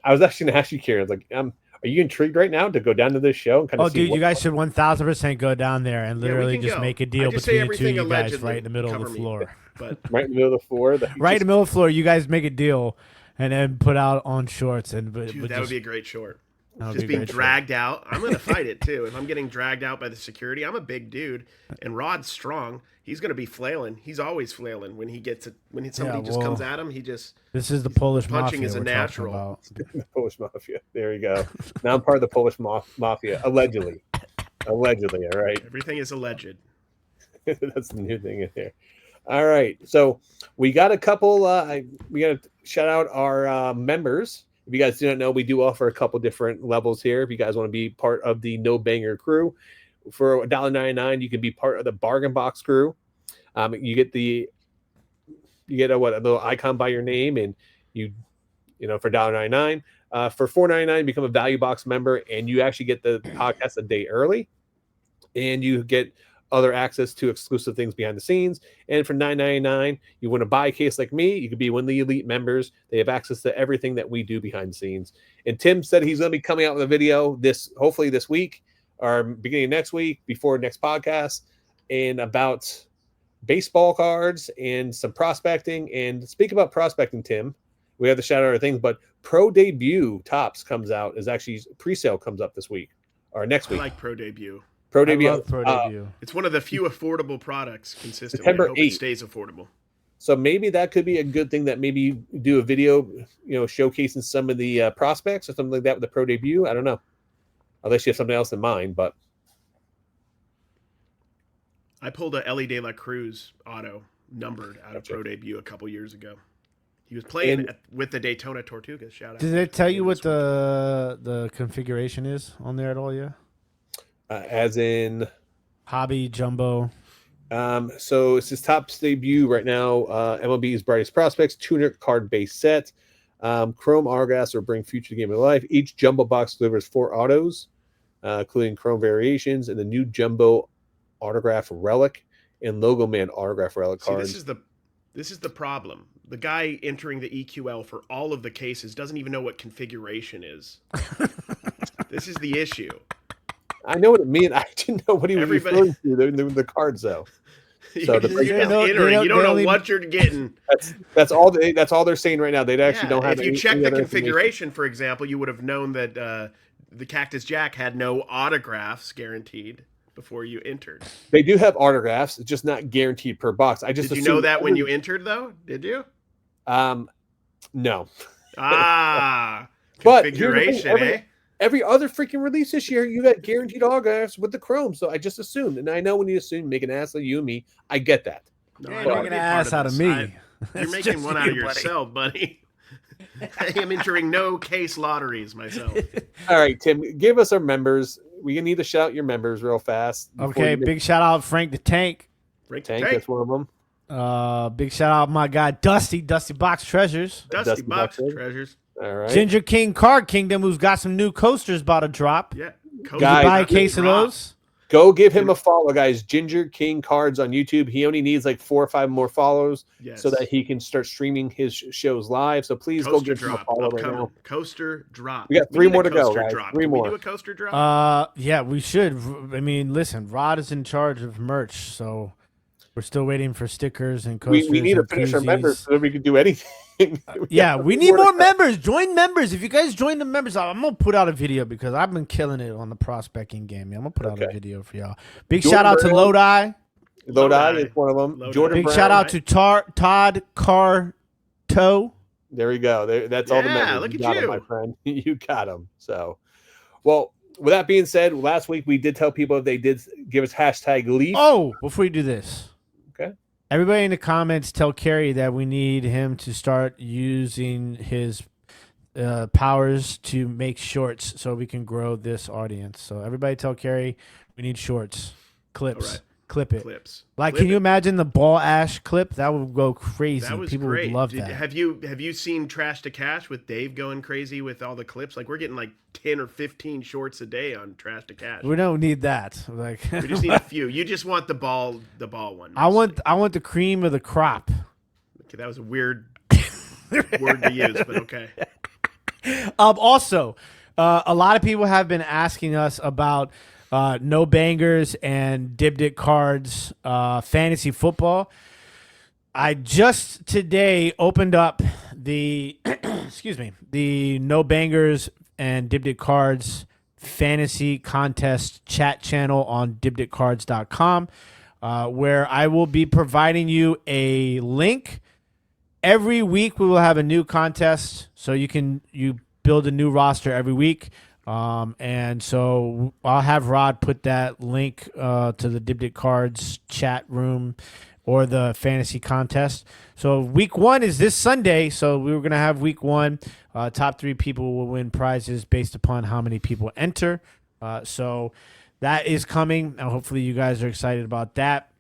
was actually going to ask you, Cary, like, are you intrigued right now to go down to this show and kind of? Oh, dude, you guys should 1,000% go down there and literally just make a deal between the two of you guys right in the middle of the floor. But right in the middle of the floor. Right in the middle of the floor, you guys make a deal and then put out on shorts and. Dude, that would be a great short. Just being dragged out. I'm going to fight it too. If I'm getting dragged out by the security, I'm a big dude, and Rod's strong. He's going to be flailing. He's always flailing when he gets it. When somebody just comes at him, he just. This is the Polish punching mafia is a natural. The Polish mafia. There you go. Now I'm part of the Polish mafia, allegedly. Allegedly, all right. Everything is alleged. That's the new thing in there. All right, so we got a couple. We got to shout out our members. If you guys do not know, we do offer a couple different levels here. If you guys want to be part of the No Banger crew, for $1.99, you can be part of the Bargain Box crew. You get a little icon by your name, and you for $1.99. For $4.99, become a Value Box member, and you actually get the podcast a day early, and you get other access to exclusive things behind the scenes. And for $9.99, you want to buy a case like me, you could be one of the elite members. They have access to everything that we do behind the scenes. And Tim said he's going to be coming out with a video hopefully this week or beginning of next week before next podcast, and about baseball cards and some prospecting. And speak about prospecting, Tim, we have to shout out our things, but Pro Debut Tops comes out, is actually pre-sale comes up this week or next week. I like Pro Debut. Pro Debut. It's one of the few affordable products consistently. September 8th. It stays affordable. So maybe that could be a good thing, that maybe do a video, showcasing some of the prospects or something like that with the Pro Debut. I don't know. Unless you have something else in mind, but. I pulled a Ellie De La Cruz auto numbered out of Pro Debut a couple years ago. He was playing with the Daytona Tortugas. Shout out. Did they tell you what the configuration is on there at all? Yeah. As in hobby jumbo. So it's his top debut right now. MLB's Brightest Prospects 200 card base set. Chrome autographs will bring future game of life. Each jumbo box delivers 4 autos, including Chrome variations and the new jumbo autograph relic and Logo Man autograph relic cards. This is the problem. The guy entering the EQL for all of the cases doesn't even know what configuration is. This is the issue. I know what it means. I didn't know what he was referring to the cards though. So you don't know what you're getting. That's all they're saying right now. They actually don't have. If you check the configuration, for example, you would have known that the Cactus Jack had no autographs guaranteed before you entered. They do have autographs, just not guaranteed per box. Did you know that when you entered though? Did you? No. Configuration, Every other freaking release this year, you got guaranteed autographs with the Chrome. So I just assumed, and I know when you assume, make an ass of you and me. I get that. No, you're making an ass out of me. You're making one out of yourself, buddy. I am entering no case lotteries myself. All right, Tim, give us our members. We need to shout your members real fast. Okay, big shout out Frank the Tank. Tank, that's one of them. Big shout out my guy Dusty Box Treasures. Dusty Box Treasures. All right. Ginger King Card Kingdom, who's got some new coasters about to drop. Yeah. Guys, buy a case of those. Go give him a follow, guys. Ginger King Cards on YouTube. He only needs like 4 or 5 more follows so that he can start streaming his shows live. So please go give him a follow right now. Coaster drop. We got 3 more to go, guys. 3 more. Can we do a coaster drop? Yeah, we should. I mean, listen, Rod is in charge of merch, so we're still waiting for stickers and coasters. We need to finish our members so that we can do anything. We need more members. Join members. If you guys join the members, I'm going to put out a video because I've been killing it on the prospecting game. I'm going to put out a video for y'all. Big shout out to Lodi. Lodi is one of them. Jordan Big Brown, shout out to Todd Carto. There we go. That's all the members. Look you at got you. them, my friend. You got them. So, well, with that being said, last week we did tell people if they did give us hashtag Leaf. Oh, before you do this. Okay. Everybody in the comments tell Cary that we need him to start using his powers to make shorts so we can grow this audience. So everybody tell Cary we need shorts, clips, right. Clip it. Clips. Like, can you imagine the ball ash clip? That would go crazy. That was People great. would love that. Have you seen Trash to Cash with Dave going crazy with all the clips? Like, we're getting like 10 or 15 shorts a day on Trash to Cash. We don't need that. Like, we just need a few. You just want the ball one. Mostly. I want the cream of the crop. Okay, that was a weird word to use, but okay. Also, a lot of people have been asking us about No Bangers and Dibdit Cards fantasy football. I just today opened up the the No Bangers and Dibdit Cards fantasy contest chat channel on dibditcards.com, where I will be providing you a link. Every week we will have a new contest, so you build a new roster every week. And so I'll have Rod put that link to the Dibdit Cards chat room or the fantasy contest. So week 1 is this Sunday. So we were going to have week 1. Top 3 people will win prizes based upon how many people enter. So that is coming. Hopefully you guys are excited about that.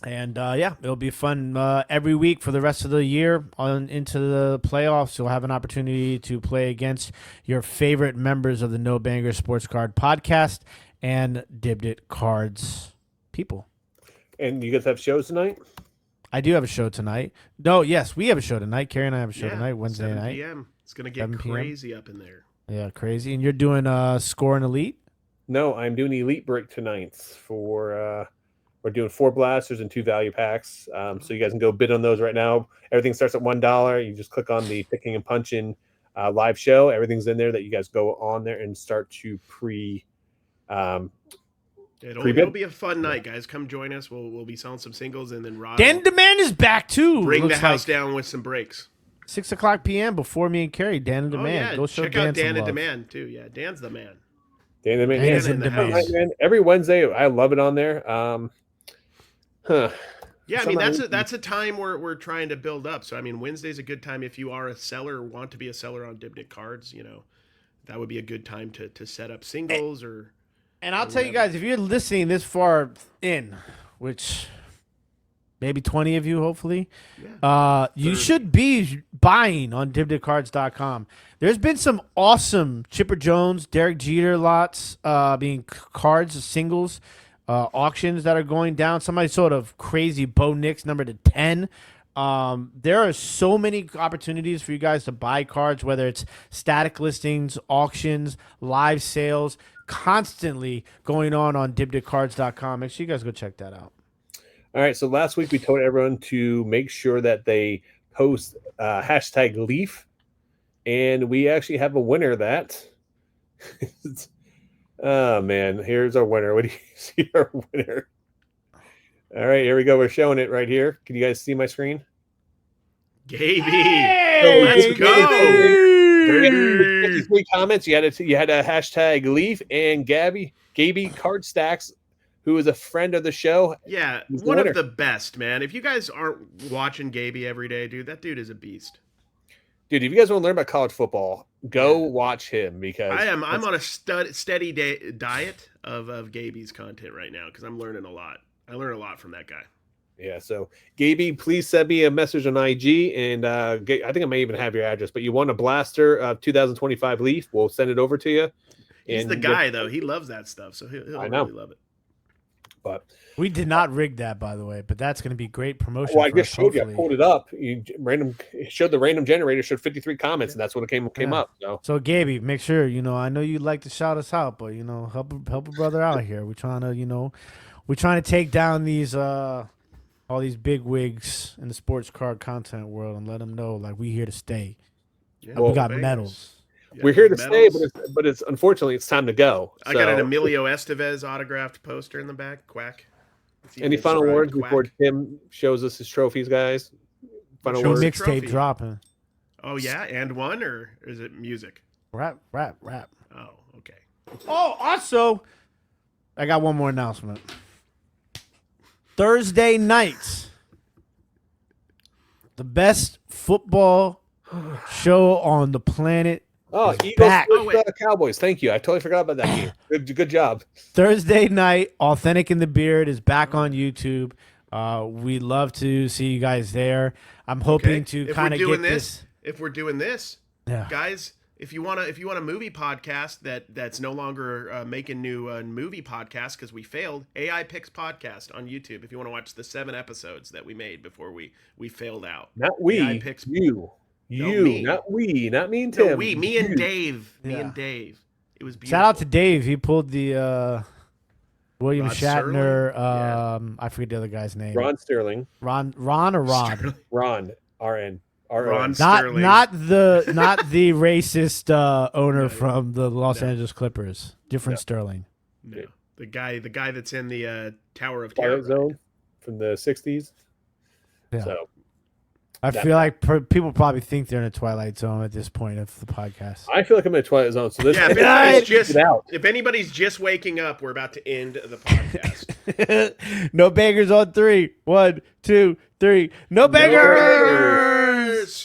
And it'll be fun every week for the rest of the year on into the playoffs. You'll have an opportunity to play against your favorite members of the No Banger Sports Card Podcast and Dibdit Cards people. And you guys have shows tonight? I do have a show tonight. No, yes, we have a show tonight. Cary and I have a show tonight, Wednesday 7 night. p.m. It's going to get crazy up in there. Yeah, crazy. And you're doing Score and Elite? No, I'm doing Elite Break tonight for... We're doing 4 blasters and 2 value packs. So you guys can go bid on those right now. Everything starts at $1. You just click on the Picking and Punching live show. Everything's in there that you guys go on there and start to It'll be a fun night, guys. Come join us. We'll be selling some singles, and then Rod Dan Demand is back too. Bring the house down with some breaks. 6:00 p.m. before me and Cary. Dan and Demand. Yeah. Go show Check Dan out Dan some and love. Demand too. Yeah, Dan's the man. Dan and Dan's in Demand. demand. Man. Every Wednesday, I love it on there. Yeah, I mean that's a time where we're trying to build up. So I mean, Wednesday's a good time if you are a seller or want to be a seller on Dibdit Cards. You know, that would be a good time to set up singles or. And I'll tell you guys, if you're listening this far in, which maybe 20 of you, hopefully. Yeah. You should be buying on dibditcards.com. There's been some awesome Chipper Jones, Derek Jeter lots, being cards, singles, auctions that are going down. Somebody sort of crazy Bo Nix number to 10. There are so many opportunities for you guys to buy cards, whether it's static listings, auctions, live sales, constantly going on dibditcards.com. Make sure you guys go check that out. All right. So last week we told everyone to make sure that they post hashtag Leaf, and we actually have a winner of that. Oh man, here's our winner. What do you see our winner? All right, here we go. We're showing it right here. Can you guys see my screen? Gaby, Hey, let's go. 53 comments. You had a hashtag Leaf and Gaby Card Stacks, who is a friend of the show. Yeah, one of the best, man. If you guys aren't watching Gaby every day, dude, that dude is a beast. Dude, if you guys want to learn about college football, go watch him because I'm on a steady diet of Gaby's content right now because I'm learning a lot. I learn a lot from that guy. Yeah, so Gaby, please send me a message on IG, and I think I may even have your address. But you want a blaster of 2025 Leaf? We'll send it over to you. He's the guy, though. He loves that stuff, so he'll really love it. But we did not rig that, by the way, but that's going to be great promotion. Well, I just showed you. I pulled it up. It showed the random generator showed 53 comments, and that's what it came up. So Gaby, make sure I know you'd like to shout us out, but help a brother out here. We're trying to take down these all these big wigs in the sports card content world and let them know like we here to stay. Yeah, we got medals. Yeah, we're here to stay, but it's unfortunately it's time to go. I got an Emilio Estevez autographed poster in the back. Quack. Any final words before Tim shows us his trophies, guys? Final words. Mixtape dropping. Oh yeah, and one, or is it music? Rap. Oh, okay. Oh, also, I got one more announcement. Thursday nights, the best football show on the planet. Oh, Eagles, Cowboys. Thank you. I totally forgot about that game. Good job. Thursday night, Authentic in the Beard is back on YouTube. We'd love to see you guys there. I'm hoping to kind of get this. If we're doing this, guys, if you want a movie podcast that's no longer making new movie podcasts because we failed, AI Picks Podcast on YouTube. If you want to watch the 7 episodes that we made before we failed out. Not we, AI Picks, you. Not me and Tim. No, me and Dave. Me and Dave. It was beautiful. Shout out to Dave. He pulled the William Rod Shatner. I forget the other guy's name. Ron Sterling. Ron or Rod? Sterling. Ron. R-N. Ron Sterling. Not the racist owner from the Los Angeles Clippers. Different Sterling. No. The guy that's in the Tower of Twilight Terror Zone from the 60s. Yeah. So I feel like people probably think they're in a Twilight Zone at this point of the podcast. I feel like I'm in a Twilight Zone. So this if anybody's just waking up, we're about to end the podcast. No bangers on 3. 1, 2, 3. No bangers!